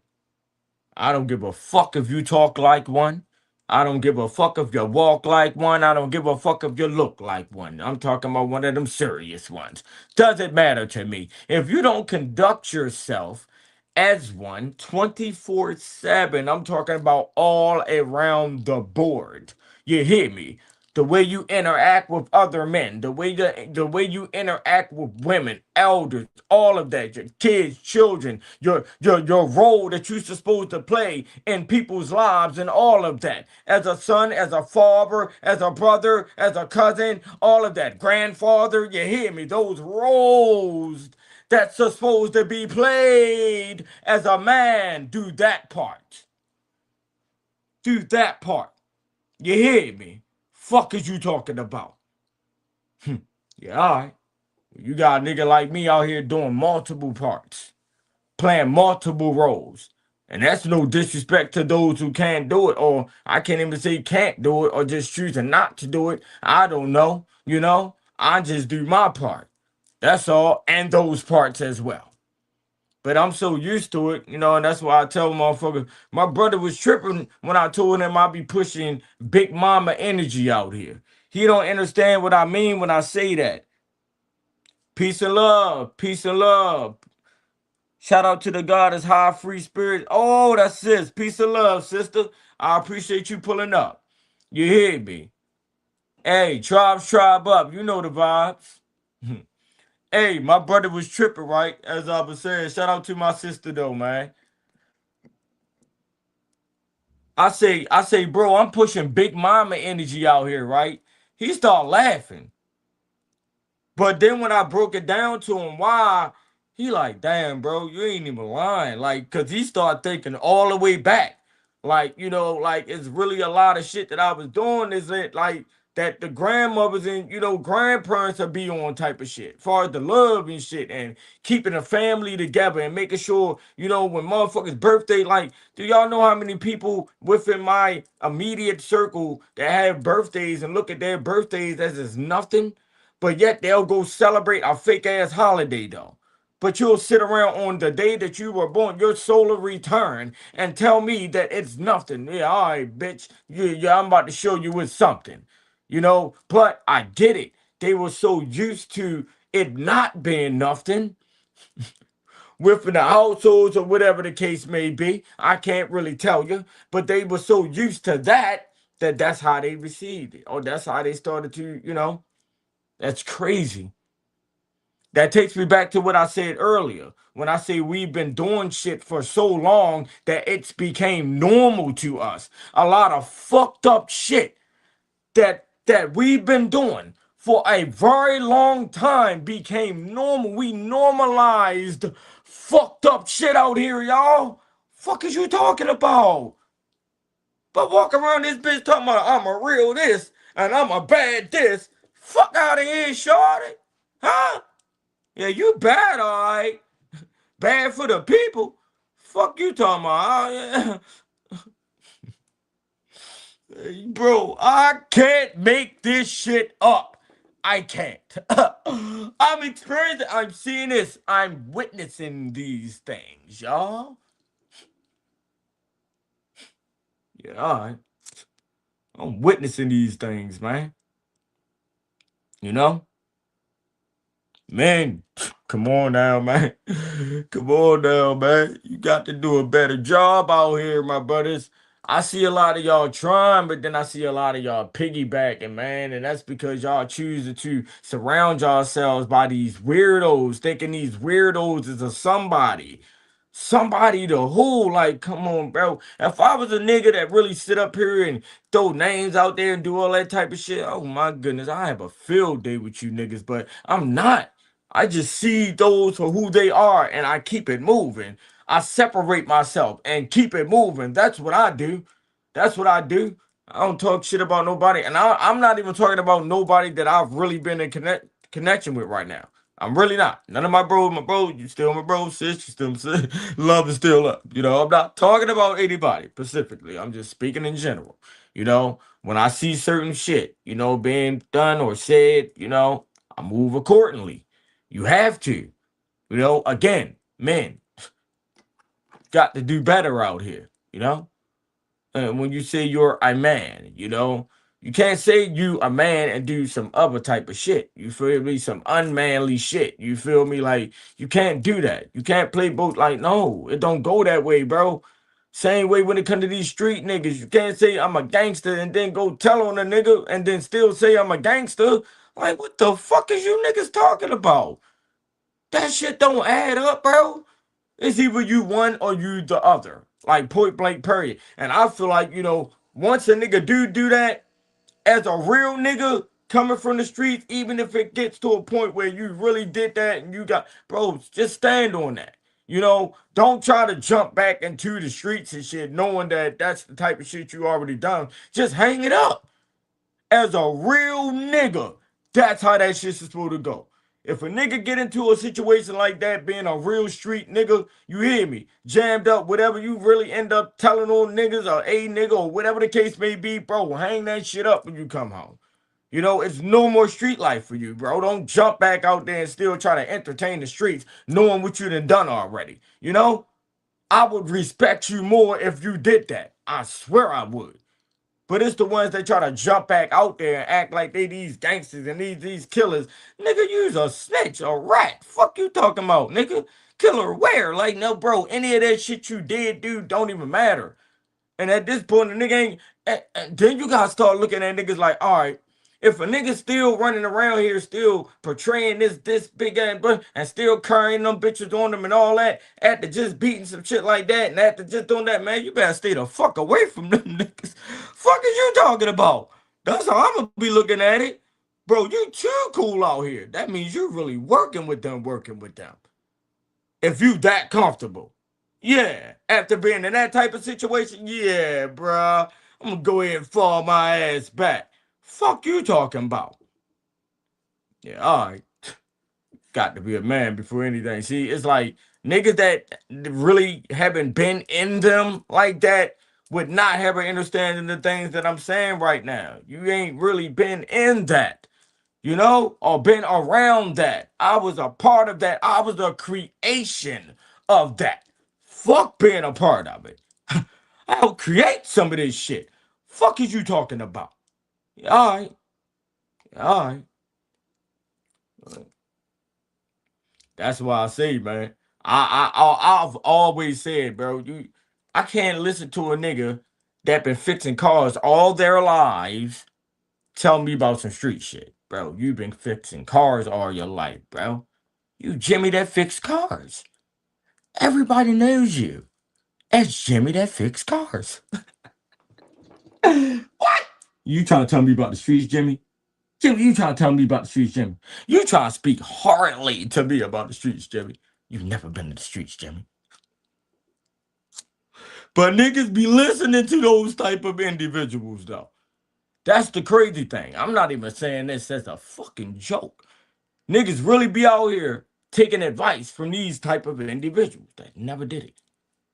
I don't give a fuck if you talk like one. I don't give a fuck if you walk like one. I don't give a fuck if you look like one. I'm talking about one of them serious ones. Doesn't matter to me. If you don't conduct yourself as one 24/7, I'm talking about all around the board. You hear me? The way you interact with other men, the way you interact with women, elders, all of that, your kids, children, your role that you're supposed to play in people's lives, and all of that. As a son, as a father, as a brother, as a cousin, all of that. Grandfather, you hear me? Those roles that's supposed to be played as a man. Do that part. Do that part. You hear me? Fuck is you talking about? Yeah, alright. You got a nigga like me out here doing multiple parts, playing multiple roles. And that's no disrespect to those who can't do it, or I can't even say can't do it, or just choosing not to do it. I don't know, I just do my part. That's all, and those parts as well. But I'm so used to it, and that's why I tell motherfuckers, my brother was tripping when I told him I be pushing big mama energy out here. He don't understand what I mean when I say that. Peace and love, peace and love. Shout out to the goddess high free spirit. Oh, that's sis. Peace and love, sister. I appreciate you pulling up. You hear me? Hey, tribe up. You know the vibes. Hey, my brother was tripping, right? As I was saying, shout out to my sister though, man. I say, bro, I'm pushing big mama energy out here, right? He started laughing. But then when I broke it down to him why, he like, damn, bro, you ain't even lying. Like, cause he started thinking all the way back. Like, like it's really a lot of shit that I was doing is that like that the grandmothers and grandparents would be on type of shit. As far as the love and shit and keeping a family together and making sure, when motherfuckers' birthday, like, do y'all know how many people within my immediate circle that have birthdays and look at their birthdays as it's nothing? But yet they'll go celebrate a fake ass holiday though. But you'll sit around on the day that you were born, your solar return, and tell me that it's nothing. Yeah, all right, bitch. Yeah, I'm about to show you it's something. But I get it. They were so used to it not being nothing within the households or whatever the case may be. I can't really tell you. But they were so used to that that's how they received it. Or that's how they started to. That's crazy. That takes me back to what I said earlier. When I say we've been doing shit for so long that it's became normal to us. A lot of fucked up shit that we've been doing for a very long time became normal. We normalized fucked up shit out here, y'all. Fuck is you talking about? But walk around this bitch talking about I'm a real this and I'm a bad this. Fuck out of here, shorty. Huh? Yeah, you bad, all right. Bad for the people. Fuck you talking about. Oh, Bro, I can't make this shit up. I can't. I'm experiencing, I'm seeing this, I'm witnessing these things, y'all. Yeah, all right. I'm witnessing these things, man. You know? Man, come on now, man. Come on now, man. You got to do a better job out here, my brothers. I see a lot of y'all trying, but then I see a lot of y'all piggybacking, man. And that's because y'all choosing to surround yourselves by these weirdos, thinking these weirdos is a somebody. Somebody to who? Like, come on, bro. If I was a nigga that really sit up here and throw names out there and do all that type of shit, oh my goodness, I have a field day with you niggas, but I'm not. I just see those for who they are and I keep it moving. I separate myself and keep it moving. That's what I do. That's what I do. I don't talk shit about nobody. And I'm not even talking about nobody that I've really been in connection with right now. I'm really not. None of my bro, you still my bro, sis, you still my sis. Love is still up. You know, I'm not talking about anybody specifically. I'm just speaking in general. You know, when I see certain shit, you know, being done or said, you know, I move accordingly. You have to. You know, again, men got to do better out here, you know? And when you say you're a man, you know, you can't say you a man and do some other type of shit. You feel me? Some unmanly shit. You feel me? Like, you can't do that. You can't play both. Like, no, it don't go that way, bro. Same way when it comes to these street niggas. You can't say I'm a gangster and then go tell on a nigga and then still say I'm a gangster. Like, what the fuck is you niggas talking about? That shit don't add up, bro. It's either you one or you the other. Like point blank period. And I feel like, you know, once a nigga do that, as a real nigga coming from the streets, even if it gets to a point where you really did that and you got, bro, just stand on that. You know, don't try to jump back into the streets and shit, knowing that that's the type of shit you already done. Just hang it up. As a real nigga, that's how that shit's supposed to go. If a nigga get into a situation like that, being a real street nigga, you hear me, jammed up, whatever you really end up telling on niggas or a nigga or whatever the case may be, bro, hang that shit up when you come home. You know, it's no more street life for you, bro. Don't jump back out there and still try to entertain the streets, knowing what you done already. You know, I would respect you more if you did that. I swear I would. But it's the ones that try to jump back out there and act like they these gangsters and these killers. Nigga, you's a snitch, a rat. Fuck you talking about, nigga? Killer where? Like, no, bro, any of that shit you did, dude, don't even matter. And at this point, the nigga ain't. Then you gotta start looking at niggas like, all right, if a nigga still running around here, still portraying this big ass, and still carrying them bitches on them and all that, after just beating some shit like that, and after just doing that, man, you better stay the fuck away from them niggas. Fuck is you talking about? That's how I'm gonna be looking at it, bro. You too cool out here. That means you're really working with them, If you that comfortable. Yeah, after being in that type of situation, yeah, bruh, I'm gonna go ahead and fall my ass back. Fuck you talking about? Yeah, all right. Got to be a man before anything. See, it's like niggas that really haven't been in them like that would not have an understanding of the things that I'm saying right now. You ain't really been in that, you know, or been around that. I was a part of that. I was a creation of that. Fuck being a part of it. I'll create some of this shit. Fuck is you talking about? All right. All right. That's why I say, man. I've always said, bro, I can't listen to a nigga that been fixing cars all their lives tell me about some street shit. Bro, you've been fixing cars all your life, bro. You Jimmy that fixed cars. Everybody knows you as Jimmy that fixed cars. What? You trying to tell me about the streets, Jimmy? Jimmy, you trying to tell me about the streets, Jimmy? You trying to speak hardly to me about the streets, Jimmy? You've never been to the streets, Jimmy. But niggas be listening to those type of individuals, though. That's the crazy thing. I'm not even saying this as a fucking joke. Niggas really be out here taking advice from these type of individuals that never did it.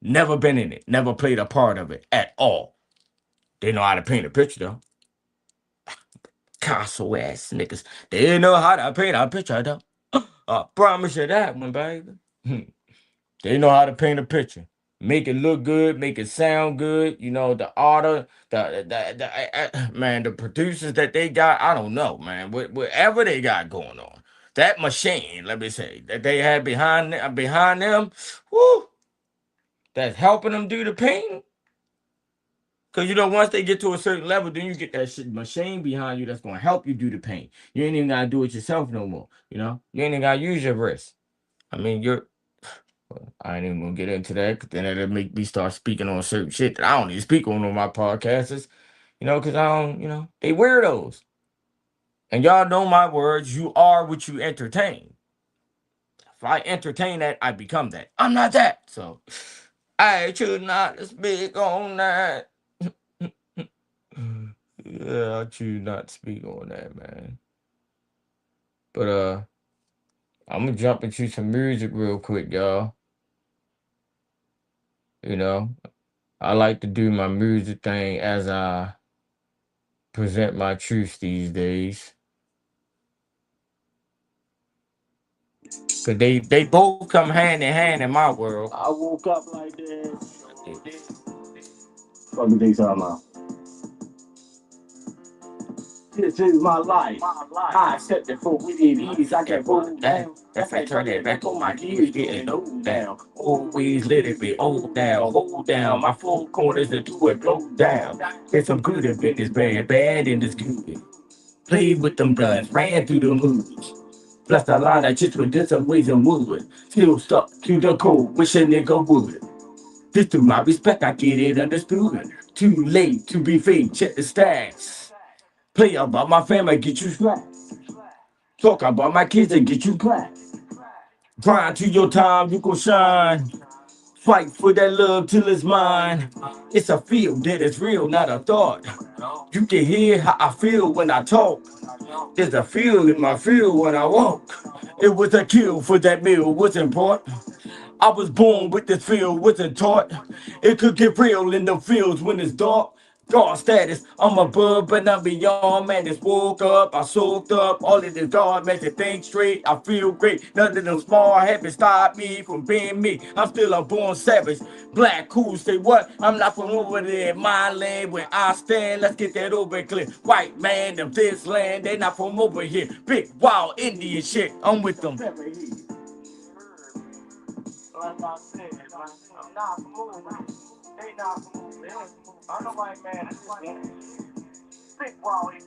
Never been in it. Never played a part of it at all. They know how to paint a picture though. Castle ass niggas. They know how to paint a picture though. I promise you that one, baby. They know how to paint a picture. Make it look good, make it sound good. You know, the author, man, the producers that they got, I don't know, man. Whatever they got going on. That machine, let me say, that they had behind them, whoo, that's helping them do the painting. Cause you know, once they get to a certain level, then you get that shit machine behind you that's gonna help you do the paint. You ain't even gotta do it yourself no more. You know, you ain't even gotta use your wrist. I mean, I ain't even gonna get into that, cause then it'll make me start speaking on certain shit that I don't even speak on my podcasts. You know, cause I don't, you know, they weirdos. And y'all know my words. You are what you entertain. If I entertain that, I become that. I'm not that. So I choose not to speak on that. Yeah, I choose not to speak on that, man. But I'm gonna jump into some music real quick, y'all. You know, I like to do my music thing as I present my truth these days. Cause they both come hand in hand in my world. I woke up like this. Fuck the day talking about. This is my life. I accept it for what it is. I can roll down. That's like turn it back on my gears, getting old down. Always let it be old down, hold down. My four corners to do it, blow down. There's some good in this bad, bad in this good. Played with them bloods, ran through the movies. Blessed a lot of chicks with different ways of moving. Still stuck to the code, wish a nigga would. This to my respect, I get it understood. Too late to be fake, check the stats. Play about my family, get you slapped. Talk about my kids and get you clapped. Grind to your time, you gon' shine. Fight for that love till it's mine. It's a feel that is real, not a thought. You can hear how I feel when I talk. There's a feel in my feel when I walk. It was a kill for that meal, wasn't bought. I was born with this feel, wasn't taught. It could get real in the fields when it's dark. God status, I'm above, but not beyond. Man, just woke up, I soaked up. All of this God makes it think straight. I feel great. None of them small habits stop me from being me. I'm still a born savage. Black, cool, say what? I'm not from over there. My land where I stand. Let's get that over clear. White man of this land, they not from over here. Big, wild Indian shit. I'm with them. Like I said, I'm not moving. They not moving. I'm the white man. Big wow, it is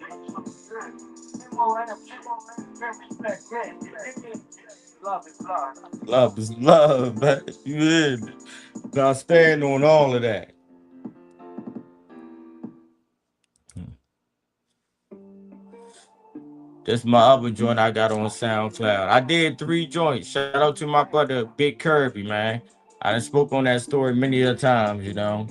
love is love. Love is love, man. You hear me? Now I stand on all of that. This my other joint I got on SoundCloud. I did 3 joints. Shout out to my brother Big Kirby, man. I done spoke on that story many a times, you know.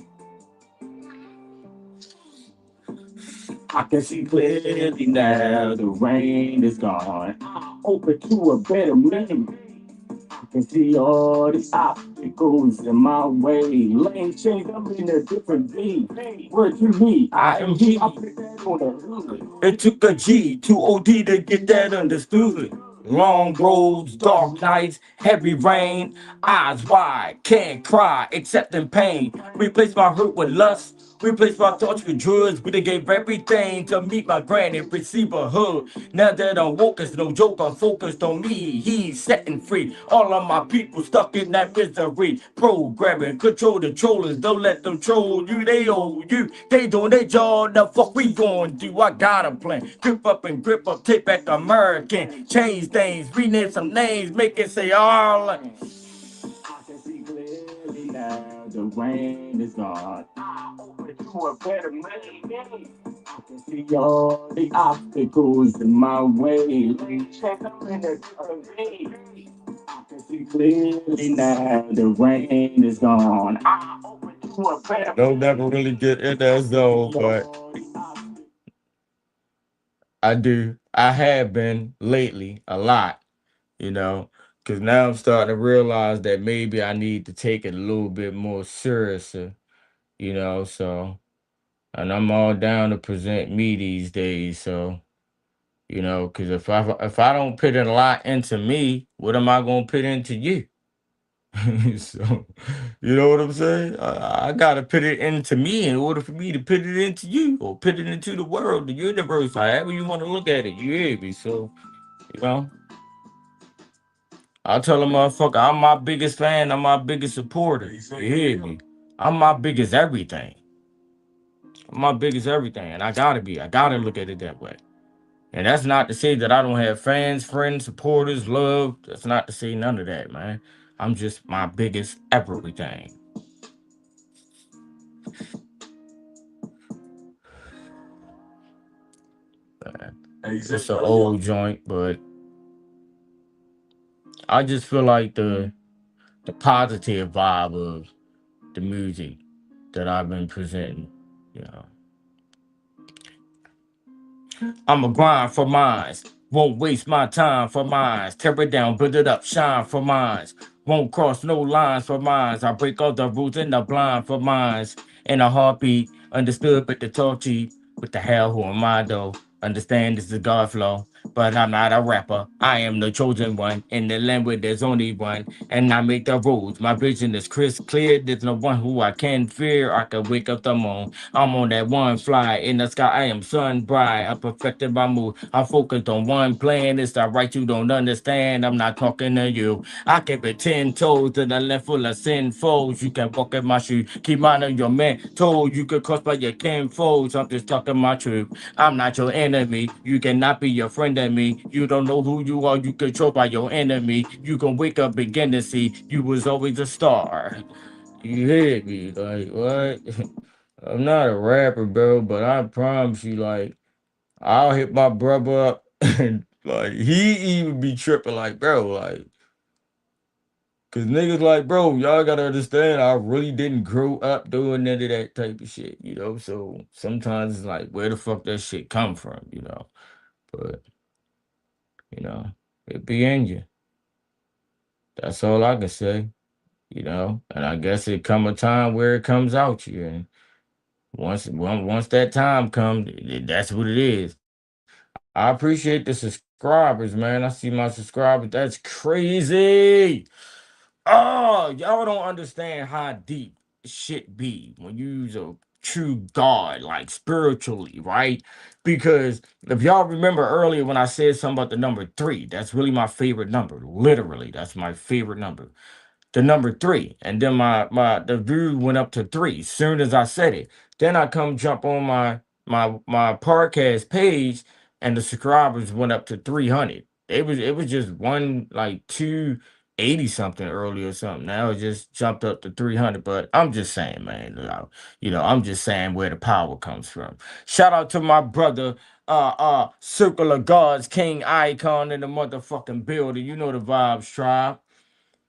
I can see clearly now the rain is gone. Open to a better me. I can see all the obstacles in my way. Lane change, I'm in a different beat. Word to me, I am he. I put that on the hood. It took a G to OD to get that understood. Long roads, dark nights, heavy rain, eyes wide, can't cry except in pain. Replace my hurt with lust. Replace my thoughts with drugs. We done gave everything to meet my granny, receive a hug. Now that I'm woke, it's no joke, I'm focused on me. He's setting free all of my people stuck in that misery. Programming, control the trollers, don't let them troll you. They owe you, they doing their job. The fuck we gon' do? I got a plan. Grip up and grip up, take back American. Change things, rename some names, make it say all. I can see clearly now, the rain is gone. To a better man. I can see all the obstacles in my way. Check up in the way. I can see clearly now the rain is gone. I open to a better. Don't never really get in that zone, but I do. I have been lately a lot, you know, because now I'm starting to realize that maybe I need to take it a little bit more serious, you know, so. And I'm all down to present me these days. So, you know, because if I don't put a lot into me, what am I gonna put into you? So, you know what I'm saying? I gotta put it into me in order for me to put it into you, or put it into the world, the universe, however you want to look at it. You hear me? So, you know, I tell a motherfucker, I'm my biggest fan, I'm my biggest supporter. You hear me? I'm my biggest everything. I'm my biggest everything, and I gotta be. I gotta look at it that way. And that's not to say that I don't have fans, friends, supporters, love. That's not to say none of that, man. I'm just my biggest everything. It's an old joint, but I just feel like the positive vibe of the music that I've been presenting, you know. I'ma grind for mines. Won't waste my time for mines. Tear it down, build it up, shine for mines. Won't cross no lines for mines. I break all the rules in the blind for mines. In a heartbeat, understood but the talk cheap. What the hell, who am I though? Understand this is God flow. But I'm not a rapper. I am the chosen one. In the land where there's only one. And I make the rules. My vision is crystal clear. There's no one who I can fear. I can wake up the moon. I'm on that one fly in the sky. I am sun bright. I perfected my mood. I focused on one plan. It's the right you don't understand. I'm not talking to you. I keep it 10 toes to the left full of sin foes. You can walk in my shoes. Keep minding your man told you could cross by your kin foes. I'm just talking my truth. I'm not your enemy. You cannot be your friend of me. You don't know who you are. You controlled by your enemy. You can wake up begin to see you was always a star. You hear me? Like what? I'm not a rapper, bro, but I promise you, like, I'll hit my brother up and like he even be tripping like, bro, like, cause niggas like, bro, y'all gotta understand, I really didn't grow up doing none of that type of shit, you know. So sometimes it's like, where the fuck that shit come from, you know? But you know, it be in you. That's all I can say, you know. And I guess it come a time where it comes out you, and once that time comes, that's what it is. I appreciate the subscribers, man. I see my subscribers. That's crazy. Oh, y'all don't understand how deep shit be when you use a true God, like spiritually, right? Because if y'all remember earlier when I said something about the number three, that's really my favorite number. Literally, that's my favorite number, the number three, and then my the view went up to three soon as I said it. Then I come jump on my podcast page, and the subscribers went up to 300. It was just one like 280 something earlier or something. Now it just jumped up to 300. But I'm just saying, man, I'm just saying where the power comes from. Shout out to my brother, Circle of Gods, King Icon in the motherfucking building. You know the vibes, tribe.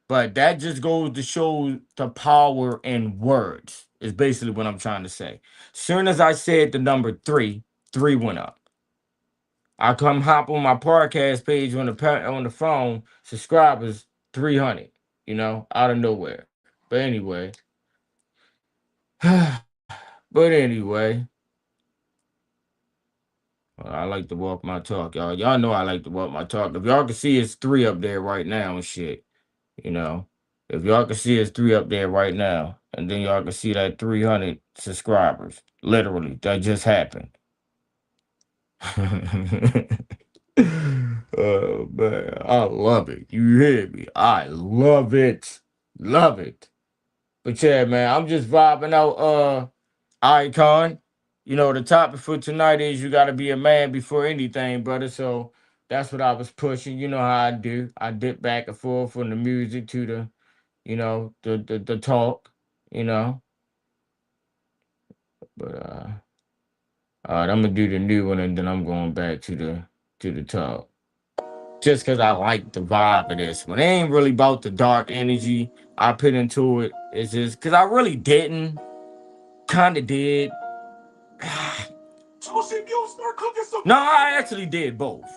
But that just goes to show the power in words, is basically what I'm trying to say. Soon as I said the number three, three went up. I come hop on my podcast page on the phone, subscribers 300, out of nowhere. But anyway, I like to walk my talk, y'all. Y'all know I like to walk my talk. If y'all can see, it's three up there right now and shit. You know, if y'all can see it's three up there right now, and then y'all can see that 300 subscribers. Literally, that just happened. Oh man, I love it. You hear me? I love it. Love it. But yeah, man, I'm just vibing out Icon. The topic for tonight is you gotta be a man before anything, brother. So that's what I was pushing. You know how I do. I dip back and forth from the music to the talk, you know. But all right, I'm gonna do the new one and then I'm going back to the talk. Just cause I like the vibe of this one. It ain't really about the dark energy I put into it. It's just cause I really didn't. Kinda did. No, I actually did both.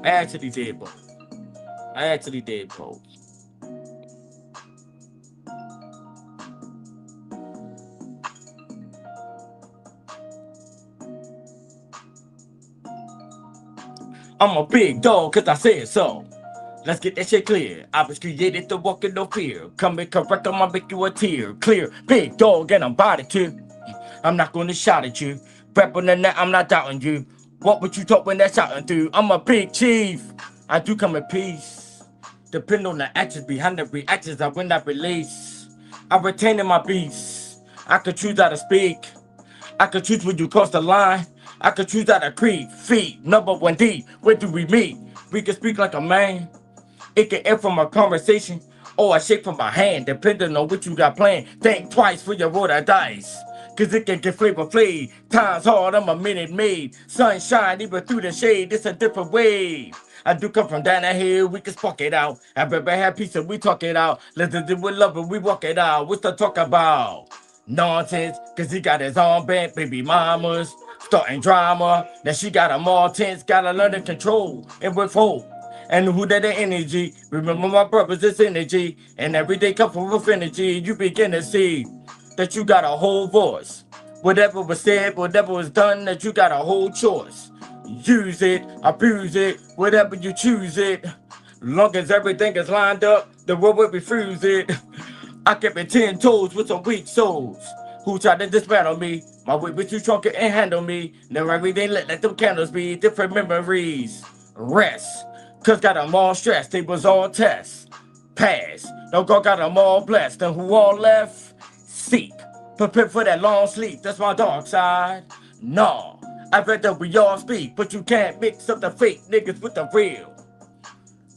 I actually did both. I actually did both. I'm a big dog cause I said so. Let's get that shit clear. I was created to walk in no fear. Coming correct, I'ma make you a tear. Clear, big dog, and I'm body too. I'm not gonna shout at you. Rapping than that, I'm not doubting you. What would you talk when that's shouting through? I'm a big chief. I do come in peace. Depend on the actions behind the reactions. I will not release. I retain in my beats. I could choose how to speak. I could choose when you cross the line. I could choose how to creep. Feet, number 1D. Where do we meet? We can speak like a man. It can end from a conversation or a shake from my hand, depending on what you got planned. Think twice for your roll of dice. Cause it can get flavor flayed. Time's hard, I'm a minute made. Sunshine, even through the shade, it's a different wave. I do come from down the hill, we can spark it out. I better have pizza, we talk it out. Let's do it with love and we walk it out. What's the talk about? Nonsense, cause he got his arm bent, baby mamas. Starting drama, now she got them all tense, gotta learn to control and withhold. And who that the energy? Remember my brothers, it's energy. And every day come full of energy. You begin to see that you got a whole voice. Whatever was said, whatever was done, that you got a whole choice. Use it, abuse it, whatever you choose it. Long as everything is lined up, the world will refuse it. I kept it 10 toes with some weak souls who tried to dismantle me. My weight was too strong and handle me. Now everything let them candles be different memories. Rest. Cause got them all stressed, they was all tests. Pass. No God got them all blessed. And who all left? Seek. Prepare for that long sleep. That's my dark side. No. I bet that we all speak, but you can't mix up the fake niggas with the real.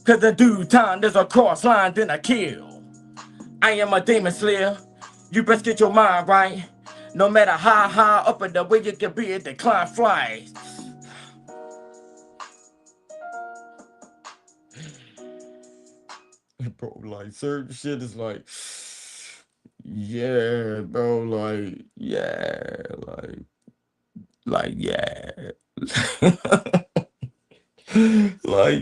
Cause in due time there's a cross line, then a kill. I am a demon slayer. You best get your mind right. No matter how high up in the way you can be, it decline flies. Bro, like certain shit is yeah, bro, yeah, yeah.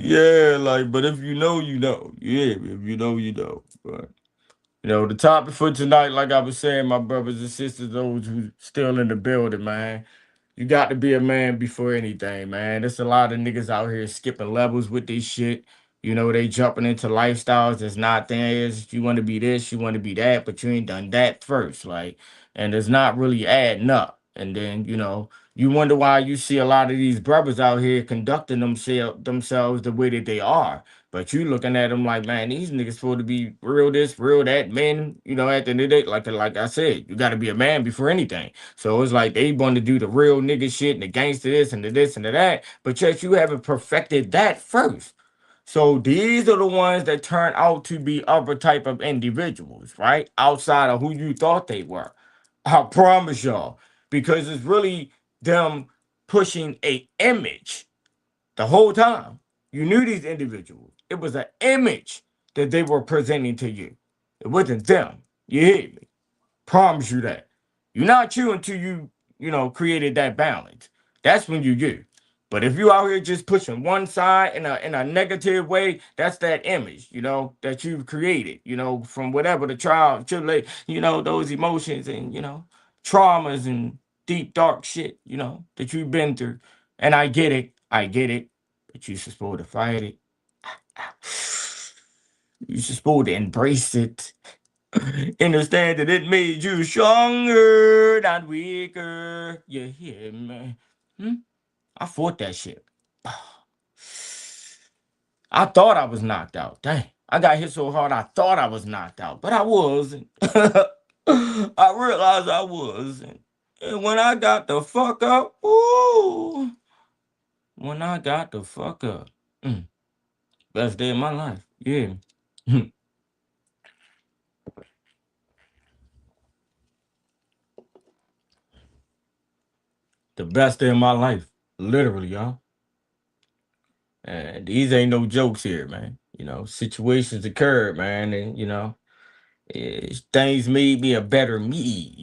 Yeah, but if you know, you know. Yeah, if you know, you know. But the topic for tonight, like I was saying, my brothers and sisters, those who still in the building, man. You got to be a man before anything, man. There's a lot of niggas out here skipping levels with this shit. They jumping into lifestyles that's not theirs. You want to be this, you want to be that, but you ain't done that first. And it's not really adding up. And then, you wonder why you see a lot of these brothers out here conducting themselves the way that they are. But you looking at them like, man, these niggas supposed to be real this, real that, men, at the end of the day, like I said, you got to be a man before anything. So it's like they want to do the real nigga shit and the gangster this and the this and the that, but yet you haven't perfected that first. So these are the ones that turn out to be other type of individuals, right? Outside of who you thought they were. I promise y'all. Because it's really them pushing a image the whole time. You knew these individuals. It was an image that they were presenting to you. It wasn't them. You hear me? Promise you that. You're not you until created that balance. That's when you. But if you out here just pushing one side in a negative way, that's that image, that you've created, from whatever the trial, tribulation, those emotions and, traumas and deep, dark shit, that you've been through. And I get it. But you're supposed to fight it. You're supposed to embrace it. Understand that it made you stronger, not weaker. You hear me? I fought that shit. I thought I was knocked out. Dang. I got hit so hard I thought I was knocked out, but I wasn't. I realized I wasn't. And when I got the fuck up, ooh. When I got the fuck up. Best day of my life. Yeah. The best day of my life. Literally, y'all. And these ain't no jokes here, man. Situations occurred, man, and things made me a better me,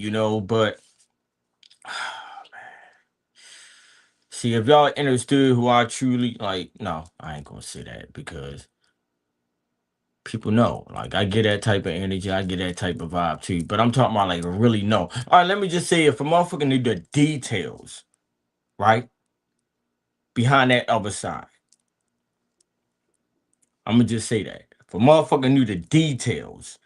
but see, if y'all understood who I truly no, I ain't gonna say that because people know. I get that type of energy, I get that type of vibe too. But I'm talking about really know. All right, let me just say if a motherfucker knew the details, right? Behind that other side. I'm gonna just say that. If a motherfucker knew the details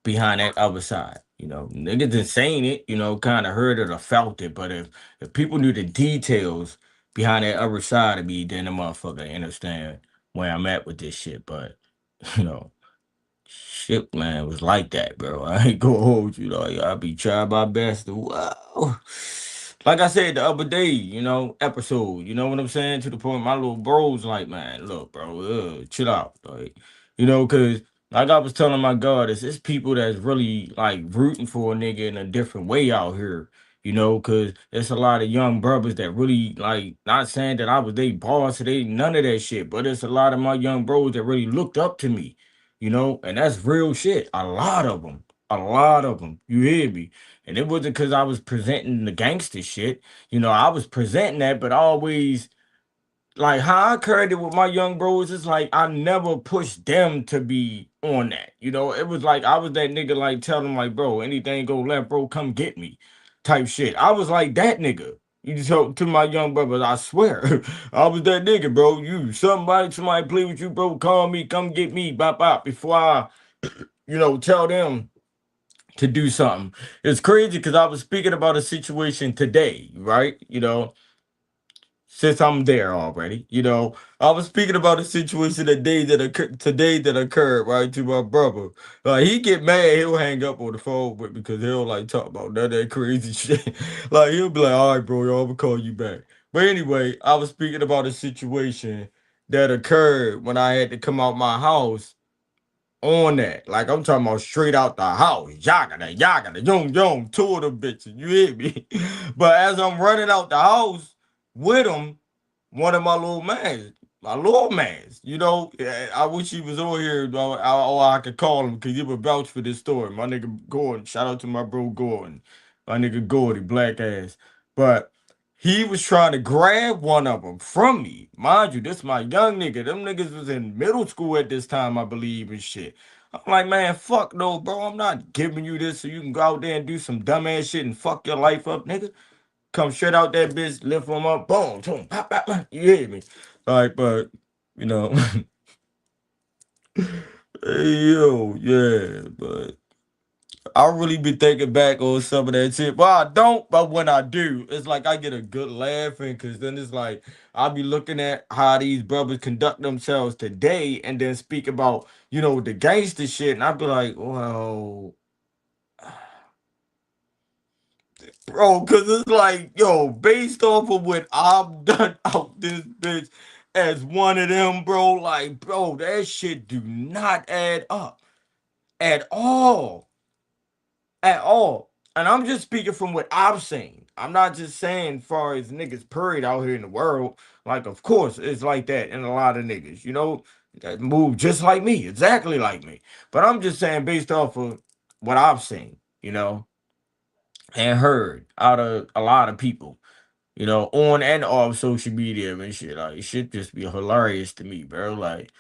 behind that other side, niggas just saying it, kind of heard it or felt it. But if people knew the details behind that other side of me, then the motherfucker understand where I'm at with this shit. But you know, shit, man, was like that, bro. I ain't gonna hold you, like I be trying my best to. Wow. Like I said the other day, episode, you know what I'm saying? To the point, my little bro's like, man, look, bro, chill out, like, cause like I was telling my God, it's people that's really like rooting for a nigga in a different way out here. Cause there's a lot of young brothers that really like not saying that I was they boss or they none of that shit, but it's a lot of my young bros that really looked up to me, and that's real shit. A lot of them. You hear me? And it wasn't because I was presenting the gangster shit. I was presenting that, but always like how I carried it with my young bros. It's like I never pushed them to be on that. It was like I was that nigga like tell them like, bro, anything go left, bro, come get me, type shit. I was like that nigga. You told to my young brothers, I swear, I was that nigga, bro. Somebody play with you, bro. Call me, come get me, bop bop. Before I, tell them to do something. It's crazy because I was speaking about a situation today, right? Since I'm there already, I was speaking about a situation today that occurred, right, to my brother. Like he get mad, he'll hang up on the phone with me because he'll like talk about none of that crazy shit. Like he'll be like, all right, bro, I'm gonna call you back. But anyway, I was speaking about a situation that occurred when I had to come out my house on that. Like I'm talking about straight out the house. Yagada, young, young, two of them bitches. You hear me? But as I'm running out the house with them, one of my little mans, I wish he was on here, or I could call him because he would vouch for this story. My nigga Gordon, shout out to my bro Gordon, my nigga Gordy, black ass. But he was trying to grab one of them from me. Mind you, this my young nigga. Them niggas was in middle school at this time, I believe, and shit. I'm like, man, fuck no, bro. I'm not giving you this so you can go out there and do some dumbass shit and fuck your life up, nigga. Come straight out that bitch, lift them up, boom, boom, pop, pop, pop. You hear me? Like, but, you know, hey, yo, yeah, but I really be thinking back on some of that shit. Well, I don't, but when I do, it's like I get a good laughing because then it's like I'll be looking at how these brothers conduct themselves today and then speak about, the gangster shit. And I'll be like, well, bro, because it's like, yo, based off of what I've done out this bitch as one of them, bro, like, bro, that shit do not add up at all. At all. And I'm just speaking from what I've seen. I'm not just saying far as niggas period out here in the world. Like, of course, it's like that in a lot of niggas, that move just like me, exactly like me. But I'm just saying based off of what I've seen, and heard out of a lot of people, on and off social media and shit. Like, it should just be hilarious to me, bro. Like,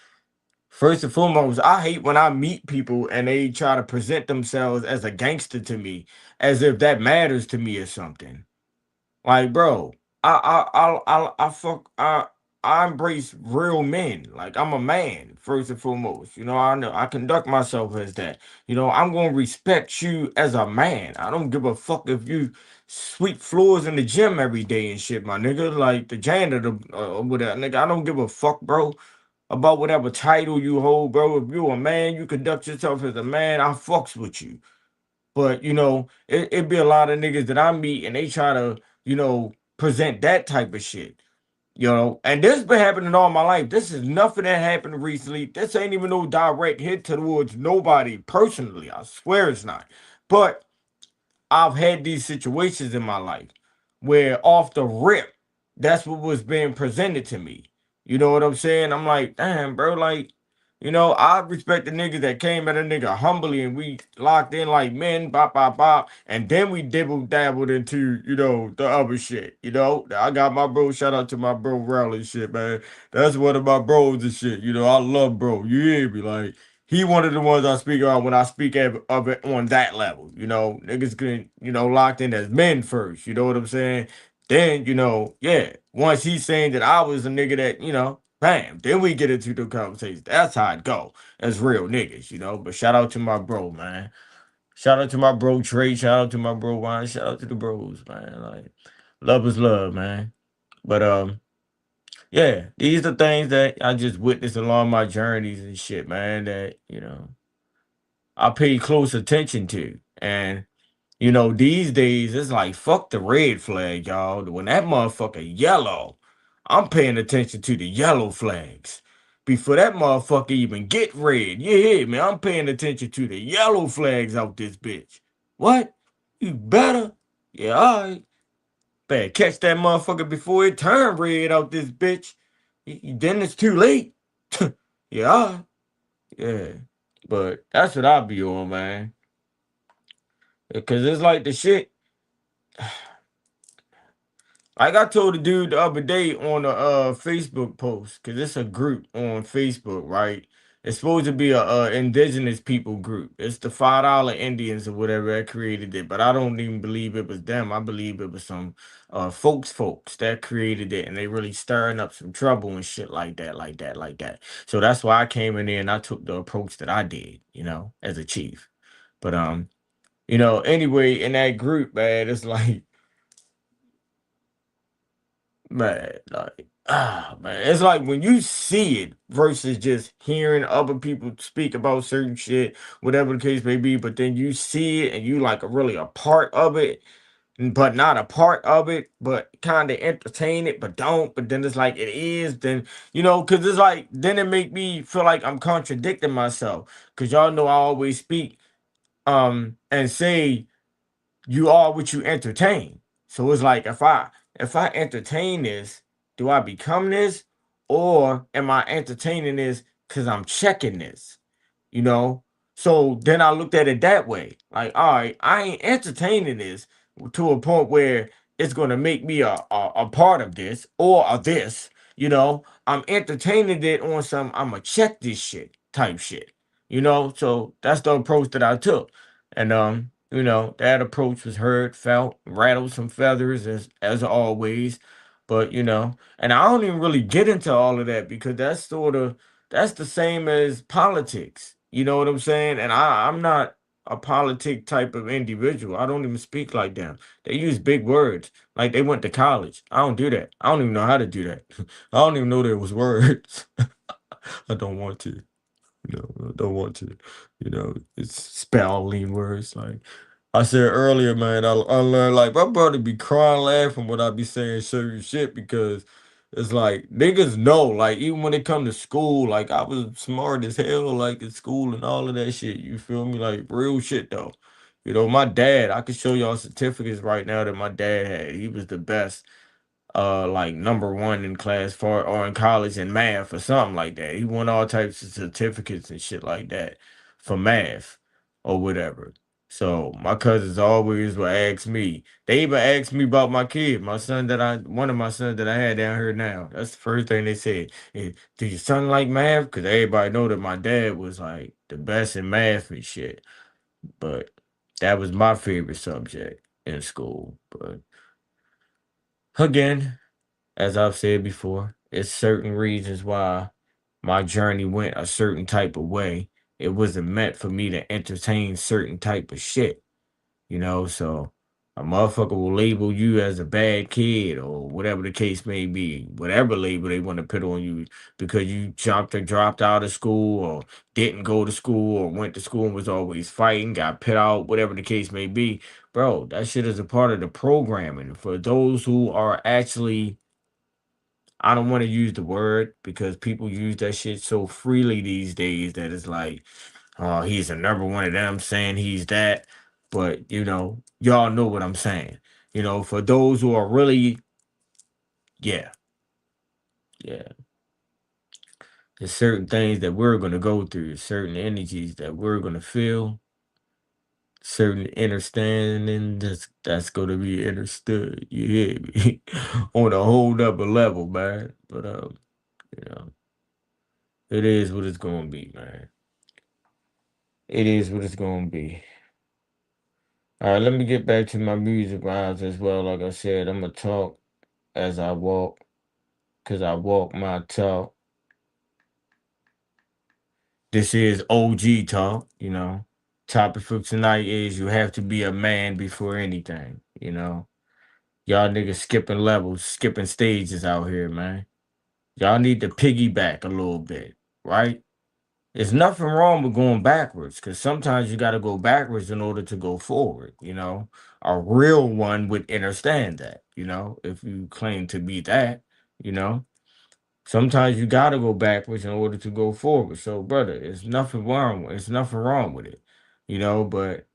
first and foremost, I hate when I meet people and they try to present themselves as a gangster to me, as if that matters to me or something. Like, bro, I fuck, I embrace real men. Like, I'm a man first and foremost. I know I conduct myself as that. I'm gonna respect you as a man. I don't give a fuck if you sweep floors in the gym every day and shit, my nigga. Like the janitor, whatever, nigga. I don't give a fuck, bro, about whatever title you hold, bro. If you a man, you conduct yourself as a man. I fucks with you. But it be a lot of niggas that I meet and they try to, present that type of shit. And this been happening all my life. This is nothing that happened recently. This ain't even no direct hit towards nobody personally. I swear it's not. But I've had these situations in my life where off the rip, that's what was being presented to me. You know what I'm saying? I'm like, damn, bro, like, I respect the niggas that came at a nigga humbly and we locked in like men, bop, bop, bop. And then we dibble dabbled into, the other shit. I got my bro, shout out to my bro Rowley shit, man. That's one of my bros and shit. I love bro. You hear me? Like, he one of the ones I speak on when I speak of it on that level. Niggas getting, locked in as men first. You know what I'm saying? Then, yeah, once he's saying that I was a nigga that, Bam. Then we get into the conversation. That's how it go. As real niggas, you know. But shout out to my bro, man. Shout out to my bro Trey. Shout out to my bro Wine. Shout out to the bros, man. Like, love is love, man. But yeah, these are things that I just witnessed along my journeys and shit, man. That I pay close attention to, and these days it's like fuck the red flag, y'all. When that motherfucker yellow, I'm paying attention to the yellow flags. Before that motherfucker even get red. You hear me? I'm paying attention to the yellow flags out this bitch. What? You better? Yeah, alright. Better catch that motherfucker before it turn red out this bitch. Then it's too late. Yeah, alright. Yeah. But that's what I be on, man. Cause it's like the shit. Like I told the dude the other day on a Facebook post, cause it's a group on Facebook, right? It's supposed to be a indigenous people group. It's the $5 Indians or whatever that created it, but I don't even believe it was them. I believe it was some folks that created it, and they really stirring up some trouble and shit like that, like that, like that. So that's why I came in there and I took the approach that I did, as a chief. But anyway, in that group, man, it's like. Man, like, man, it's like when you see it versus just hearing other people speak about certain shit, whatever the case may be, but then you see it and you like really a part of it, but not a part of it, but kind of entertain it, but don't. But then it's like it is, then because it's like then it make me feel like I'm contradicting myself, because y'all know I always speak and say you are what you entertain. So it's like if I entertain this, do I become this? Or am I entertaining this because I'm checking this? You know? So then I looked at it that way. Like, all right, I ain't entertaining this to a point where it's gonna make me a part of this or a this, I'm entertaining it on some I'ma check this shit type shit. So that's the approach that I took. And that approach was heard, felt, rattled some feathers as always. But and I don't even really get into all of that because that's the same as politics. You know what I'm saying? And I'm not a politic type of individual. I don't even speak like them. They use big words like they went to college. I don't do that. I don't even know how to do that. I don't even know there was words. I don't want to. I don't want to. It's spelling words. Like I said earlier, man, I learned like my brother be crying laughing when I be saying certain shit because it's like niggas know, like even when it come to school, like I was smart as hell, like in school and all of that shit. You feel me? Like real shit though. My dad, I could show y'all certificates right now that my dad had. He was the best like number one in class for or in college in math or something like that. He won all types of certificates and shit like that for math or whatever. So my cousins always would ask me. They even asked me about my kid, my son one of my sons that I had down here now. That's the first thing they said. Do your son like math? Because everybody know that my dad was like the best in math and shit. But that was my favorite subject in school. But again, as I've said before, it's certain reasons why my journey went a certain type of way. It wasn't meant for me to entertain certain type of shit, so a motherfucker will label you as a bad kid or whatever the case may be, whatever label they want to put on you because you jumped or dropped out of school or didn't go to school or went to school and was always fighting, got put out, whatever the case may be. Bro, that shit is a part of the programming. For those who are actually, I don't want to use the word because people use that shit so freely these days that it's like, oh, he's a number one of them saying he's that. But, y'all know what I'm saying. For those who are really, yeah, yeah, there's certain things that we're going to go through, certain energies that we're going to feel, certain understanding that's going to be understood. You hear me? On a whole nother level, man. But, you know, it is what it's going to be, man. It is what it's gonna be. All right, let me get back to my music vibes as well. Like I said, I'm gonna talk as I walk, cause I walk my talk. This is OG talk, you know. Topic for tonight is you have to be a man before anything, you know. Y'all niggas skipping levels, skipping stages out here, man. Y'all need to piggyback a little bit, right? There's nothing wrong with going backwards because sometimes you got to go backwards in order to go forward, you know. A real one would understand that, you know, if you claim to be that, you know. Sometimes you got to go backwards in order to go forward. So, brother, it's nothing wrong with it, you know, but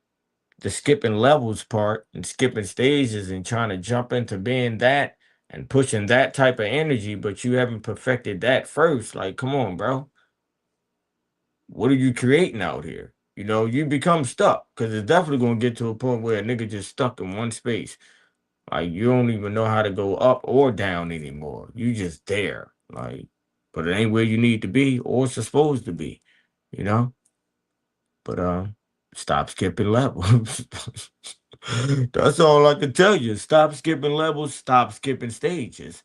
the skipping levels part and skipping stages and trying to jump into being that and pushing that type of energy, but you haven't perfected that first. Like, come on, bro. What are you creating out here? You know, you become stuck because it's definitely going to get to a point where a nigga just stuck in one space. Like, you don't even know how to go up or down anymore. You just there. Like, but it ain't where you need to be or supposed to be, you know? But stop skipping levels. That's all I can tell you. Stop skipping levels, stop skipping stages.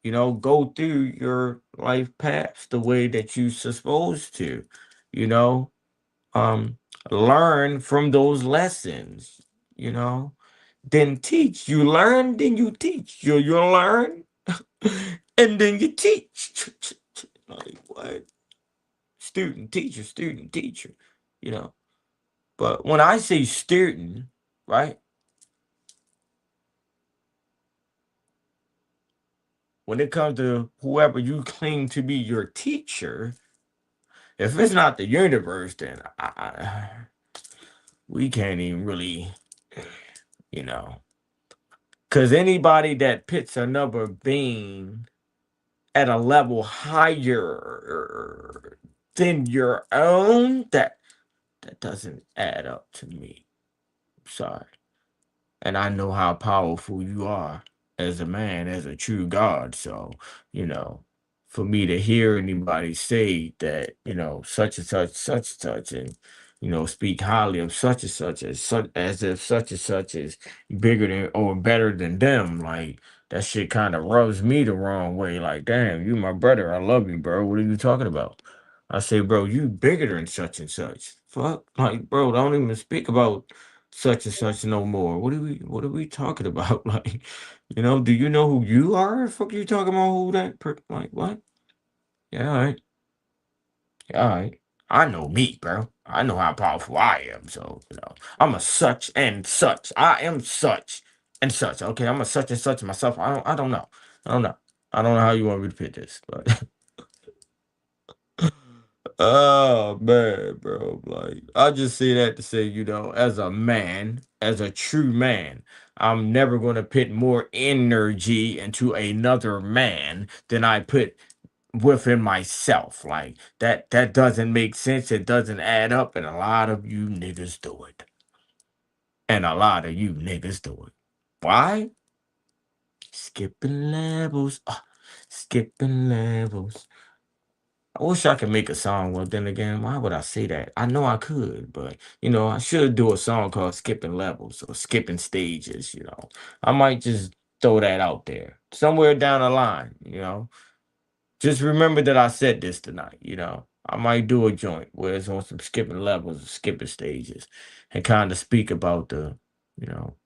You know, go through your life paths the way that you supposed to. You know, um, learn from those lessons. You know, then teach. You learn, then you teach. You learn, and then you teach. Like what? Student, teacher. You know. But when I say student, right? When it comes to whoever you claim to be your teacher, if it's not the universe, then we can't even really, you know. Because anybody that pits another being at a level higher than your own, that doesn't add up to me. Sorry. And I know how powerful you are as a man, as a true God. So, you know, for me to hear anybody say that, you know, such and such, and speak highly of such as if such and such is bigger than or better than them, like that shit kind of rubs me the wrong way. Like, damn, you my brother, I love you, bro. What are you talking about? I say, bro, you bigger than such and such. Fuck, like, bro, don't even speak about such and such no more. What are we talking about? Like, do you know who you are? Fuck you talking about who like what? Yeah, all right. Yeah, all right. I know me, bro. I know how powerful I am. So, I'm a such and such. I am such and such. Okay, I'm a such and such myself. I don't know. I don't know. I don't know how you want me to put this, but oh man, bro. Like I just say that to say, as a man, as a true man, I'm never gonna put more energy into another man than I put within myself. Like that doesn't make sense. It doesn't add up, and a lot of you niggas do it. And a lot of you niggas do it. Why? Skipping levels. Skipping levels. I wish I could make a song. Well, then again, why would I say that? I know I could, but I should do a song called Skipping Levels or Skipping Stages. I might just throw that out there somewhere down the line. Just remember that I said this tonight. I might do a joint where it's on some skipping levels or skipping stages and kind of speak about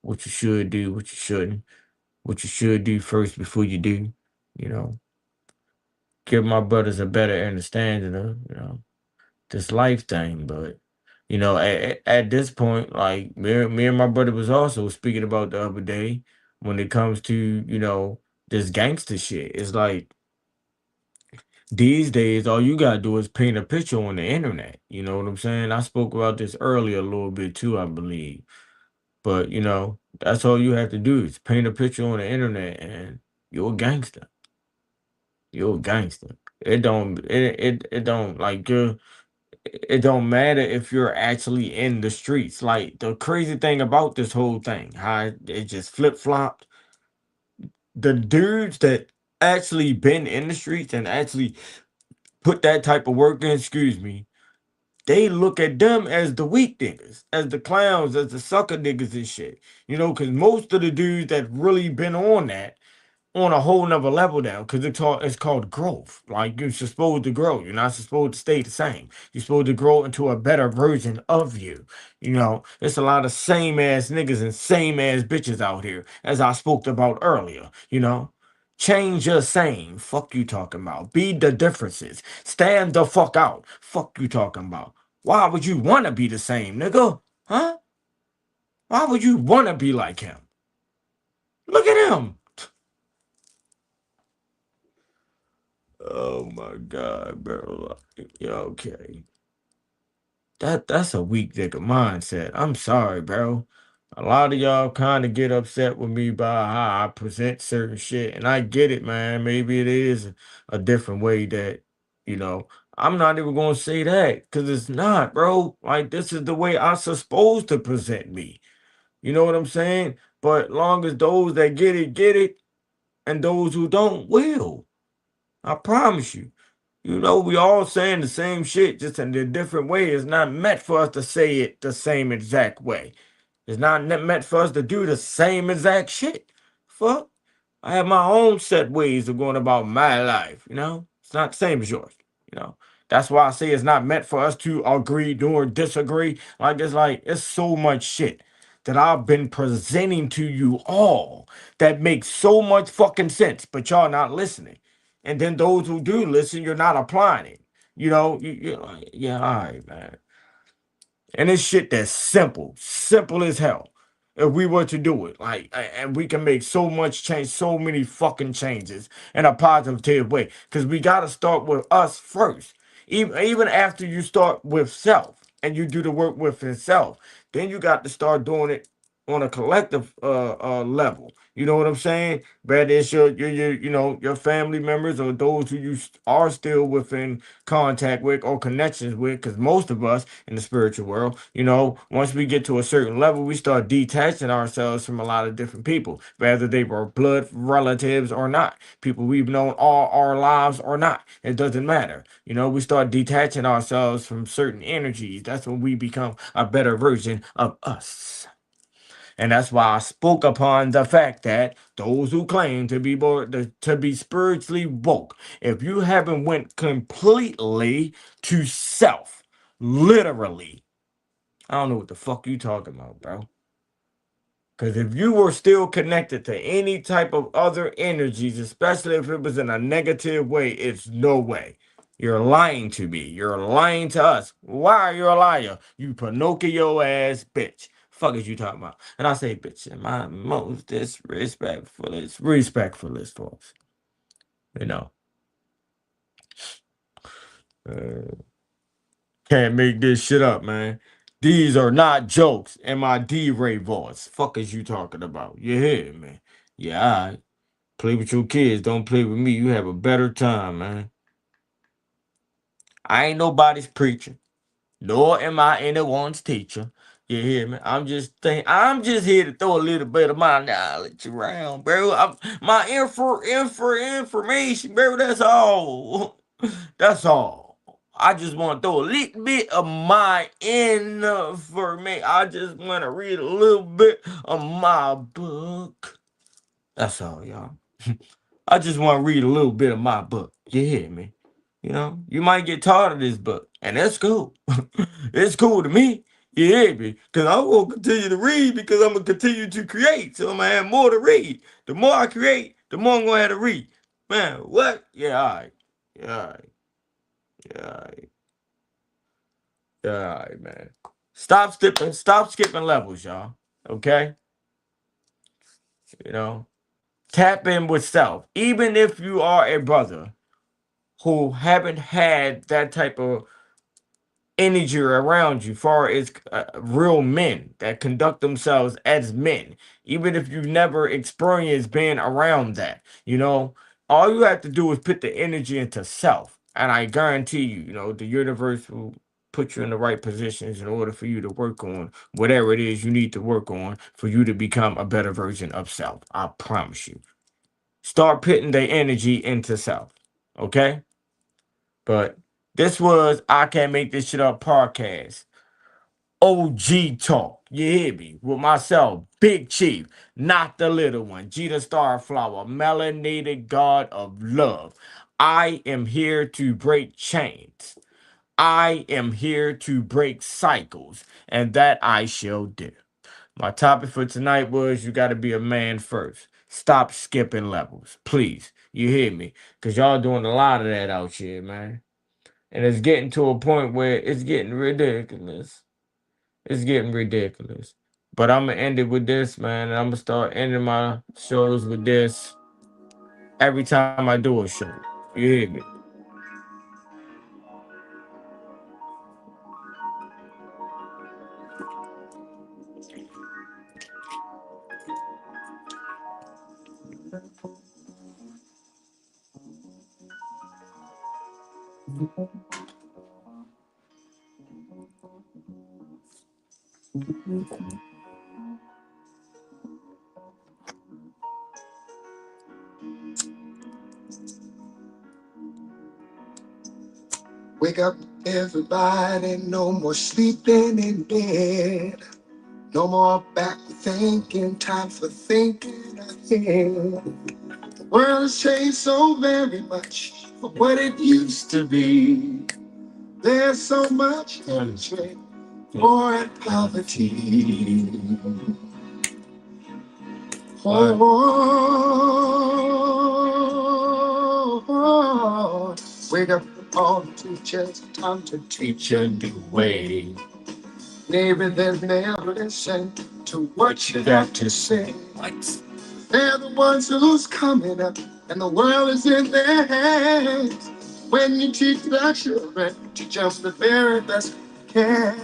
what you should do, what you shouldn't, what you should do first before you do, you know, give my brothers a better understanding of, this life thing. But at this point, like me and my brother was also speaking about the other day when it comes to this gangster shit. It's like these days all you gotta do is paint a picture on the internet. You know what I'm saying? I spoke about this earlier a little bit too, I believe. But that's all you have to do is paint a picture on the internet and you're a gangster. You're a gangster. It don't like it don't matter if you're actually in the streets. Like the crazy thing about this whole thing, how it just flip flopped. The dudes that actually been in the streets and actually put that type of work in, excuse me, they look at them as the weak niggas, as the clowns, as the sucker niggas and shit. Because most of the dudes that really been on that on a whole nother level now, because it's called growth. Like, you're supposed to grow. You're not supposed to stay the same. You're supposed to grow into a better version of you. You know, it's a lot of same ass niggas and same ass bitches out here, as I spoke about earlier. You know, change your same. Fuck you talking about. Be the differences. Stand the fuck out. Fuck you talking about. Why would you want to be the same, nigga? Huh? Why would you want to be like him? Look at him. Oh my god, bro. Yeah, okay. That's a weak nigga mindset. I'm sorry, bro. A lot of y'all kind of get upset with me by how I present certain shit, and I get it, man. Maybe it is a different way that, you know. I'm not even gonna say that because it's not, bro. Like, this is the way I'm supposed to present me. You know what I'm saying? But long as those that get it, and those who don't will. I promise you. You know, we all saying the same shit, just in a different way. It's not meant for us to say it the same exact way. It's not meant for us to do the same exact shit. Fuck. I have my own set ways of going about my life, you know? It's not the same as yours, you know? That's why I say it's not meant for us to agree nor disagree. Like, it's so much shit that I've been presenting to you all that makes so much fucking sense, but y'all not listening. And then those who do listen, you're not applying it. You know, you're like, yeah, all right, man. And it's shit that's simple, simple as hell. If we were to do it, like, and we can make so much change, so many fucking changes in a positive way. Because we got to start with us first. Even after you start with self and you do the work with yourself, then you got to start doing it on a collective level. You know what I'm saying? Whether it's your you know, your family members or those who you are still within contact with or connections with, because most of us in the spiritual world, you know, once we get to a certain level, we start detaching ourselves from a lot of different people, whether they were blood relatives or not, people we've known all our lives or not. It doesn't matter. You know, we start detaching ourselves from certain energies. That's when we become a better version of us. And that's why I spoke upon the fact that those who claim to be to be spiritually woke, if you haven't went completely to self, literally, I don't know what the fuck you talking about, bro. Because if you were still connected to any type of other energies, especially if it was in a negative way, it's no way. You're lying to me. You're lying to us. Why are you a liar? You Pinocchio ass bitch. Fuck is you talking about? And I say bitch in my most respectfulest folks. You know. Uh, can't make this shit up, man. These are not jokes in my D-Ray voice. Fuck is you talking about? You hear me? Yeah, all right. Play with your kids. Don't play with me. You have a better time, man. I ain't nobody's preacher, nor am I anyone's teacher. You hear me? I'm just here to throw a little bit of my knowledge around, bro. My information, bro. That's all. That's all. I just want to throw a little bit of my information. I just want to read a little bit of my book. That's all, y'all. I just want to read a little bit of my book. You hear me? You know, you might get tired of this book, and that's cool. It's cool to me. You hear me? Because I will continue to read because I'm going to continue to create. So I'm going to have more to read. The more I create, the more I'm going to have to read. Man, what? Yeah, all right. Yeah, all right. Yeah, all right. Yeah, all right, man. Stop skipping levels, y'all. Okay? You know, tap in with self. Even if you are a brother who haven't had that type of energy around you, far as real men that conduct themselves as men, even if you've never experienced being around that, you know, all you have to do is put the energy into self. And I guarantee you, you know, the universe will put you in the right positions in order for you to work on whatever it is you need to work on for you to become a better version of self. I promise you. Start putting the energy into self. Okay? But this was I Can't Make This Shit Up podcast. OG Talk. You hear me? With myself, Big Chief, not the little one, G the Starflower, melanated god of love. I am here to break chains. I am here to break cycles, and that I shall do. My topic for tonight was you got to be a man first. Stop skipping levels, please. You hear me? Because y'all doing a lot of that out here, man. And it's getting to a point where it's getting ridiculous. It's getting ridiculous. But I'm going to end it with this, man. And I'm going to start ending my shows with this every time I do a show. You hear me? Wake up, everybody, no more sleeping in bed. No more back thinking, time for thinking ahead. The world has changed so very much from what it used to be. There's so much hatred, war and poverty. Oh, wake up all the teachers, time to teach a new way. Maybe they'll never listen to what you got to say. They're the ones who's coming up, and the world is in their hands. When you teach the children to jump the very best you can.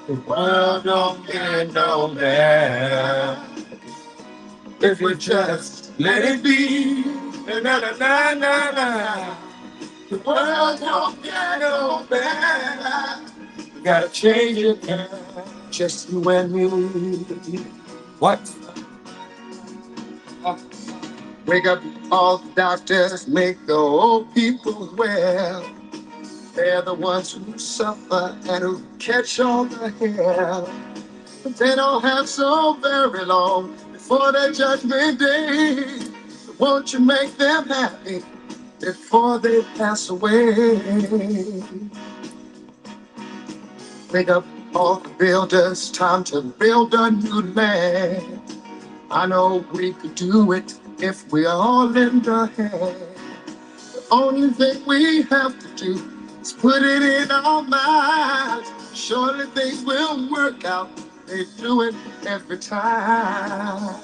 The world don't get no better if we just let it be. Na na na na na na. The world don't get no better. We gotta change it now. Just you and me. What? Wake up all the doctors, make the old people well. They're the ones who suffer and who catch all the hair. But they don't have so very long before their judgment day. So won't you make them happy before they pass away? Wake up all the builders, time to build a new land. I know we could do it if we all lend a hand. The only thing we have to do is put it in our minds. Surely things will work out. They do it every time.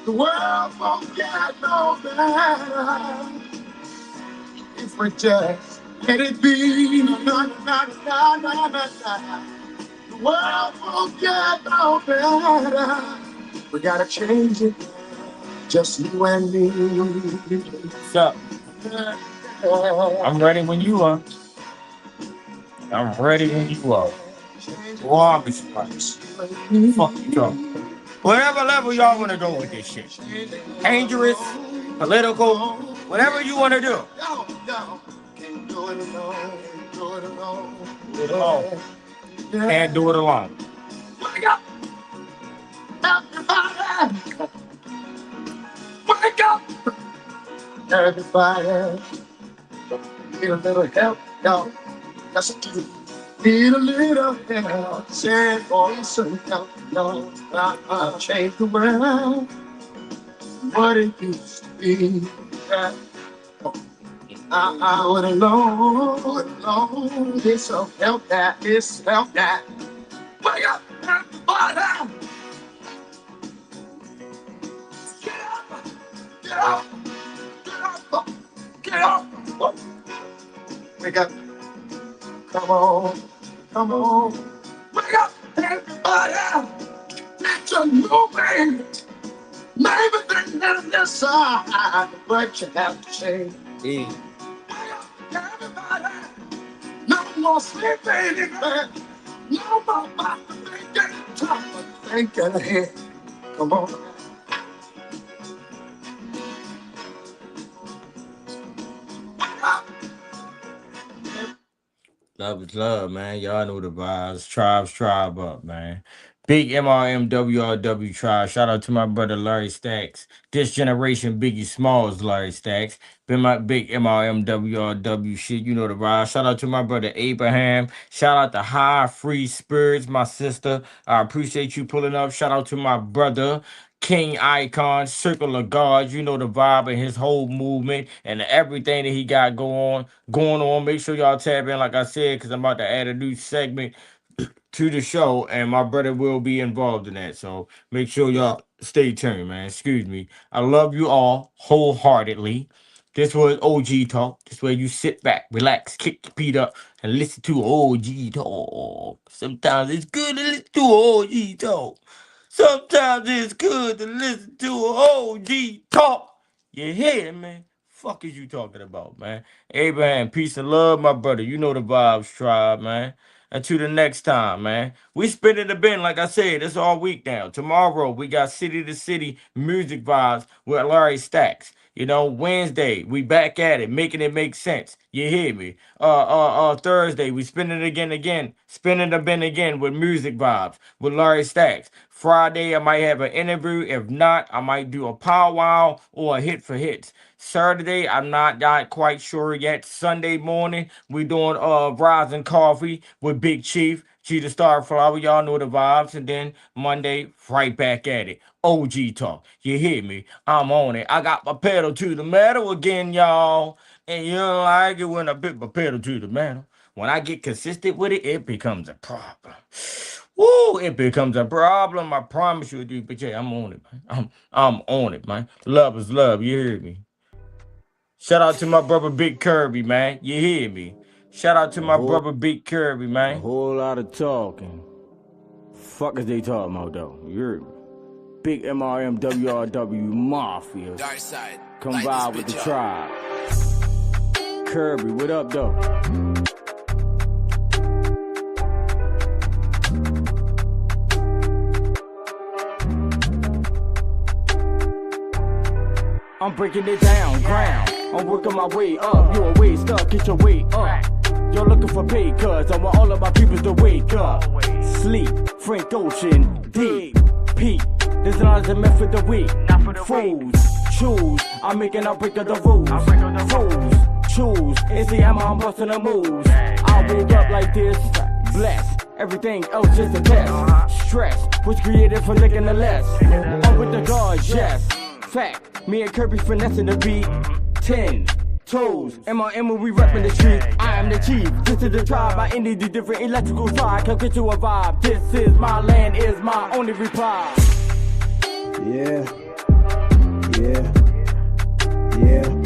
The world won't get no better if we just let it be. Na, na, na, na, na, na, na. The world won't get no better. We gotta change it. Just you and me. What's up? I'm ready when you are. I'm ready when you are. Well, I'll be surprised. Fuck you talking. Whatever level y'all want to go with this shit. Dangerous, political, whatever you want to do. Can't do it alone. Do it alone. Do it alone. Can't do it alone. Wake up! Everybody! Wake up! Everybody! Need a little help, y'all. Yes, I do. Need a little help. Send for some help, y'all. I'll change the world. What it used to be. Yeah. I would alone. It's so help that. It's help that. Wake up, everybody! Get up! Get up! Get up! Get up! Wake up! Come on! Come on! Wake up, everybody! It's a new man. Maybe they're not this side, but you have to change. Yeah. Wake up, everybody! No more sleeping in bed. No more about to thinking, time for thinking ahead. Come on. Wake up! Love is love, man. Y'all know the vibes. Tribes, tribe up, man. Big MRMWRW tribe. Shout out to my brother Larry Stacks. This generation Biggie Smalls, Larry Stacks. Been my big MRMWRW shit. You know the vibes. Shout out to my brother Abraham. Shout out to High Free Spirits, my sister. I appreciate you pulling up. Shout out to my brother King Icon, Circle of God. You know the vibe and his whole movement and everything that he got going on. Make sure y'all tap in, like I said, because I'm about to add a new segment to the show, and my brother will be involved in that. So make sure y'all stay tuned, man. Excuse me. I love you all wholeheartedly. This was OG Talk. This where you sit back, relax, kick your feet up, and listen to OG Talk. Sometimes it's good to listen to OG Talk. Sometimes it's good to listen to OG Talk. You hear me? Fuck is you talking about, man? Abraham, peace and love, my brother. You know the vibes, tribe, man. Until the next time, man. We spinning the bin, like I said, it's all week now. Tomorrow, we got City to City music vibes with Larry Stacks. You know, Wednesday, we back at it, making it make sense. You hear me? Thursday, we spinning it again. Spinning the bin again with music vibes with Larry Stacks. Friday, I might have an interview. If not, I might do a powwow or a hit for hits. Saturday, I'm not quite sure yet. Sunday morning, we doing Rising Coffee with BigChief, G the Starflower. Y'all know the vibes. And then Monday, right back at it. OG Talk. You hear me? I'm on it. I got my pedal to the metal again, y'all. And you don't like it when I put my pedal to the metal. When I get consistent with it, it becomes a problem. Woo, it becomes a problem. I promise you, dude. But yeah, I'm on it, man. I'm on it, man. Love is love. You hear me? Shout out to my brother Big Kirby, man. You hear me? Shout out to my brother Big Kirby, A man. whole lot of talking. Fuck is they talking about though? You heard me? Big MRMWRW Mafia. Dark side. Come Light by this with the bitch tribe. Kirby, what up though? I'm breaking it down, ground. I'm working my way up. You a way stuck, get your weight up. You're looking for pay, cuz I want all of my peoples to wake up. Sleep, Frank Ocean, dig, peak. This is a method of the week. Fools, choose. I'm making a break of the rules. Fools, choose. It's the I'm busting the moves. I wake up like this, blessed. Everything else just a test. Stress was created for licking the less. I'm with the guards, yes. Fact, me and Kirby finessing the beat. 10 toes, M.R.M. we reppin' the street. I am the chief, this is the tribe. I ended the different electrical side. Come get you a vibe. This is my land, is my only reply. Yeah, yeah, yeah.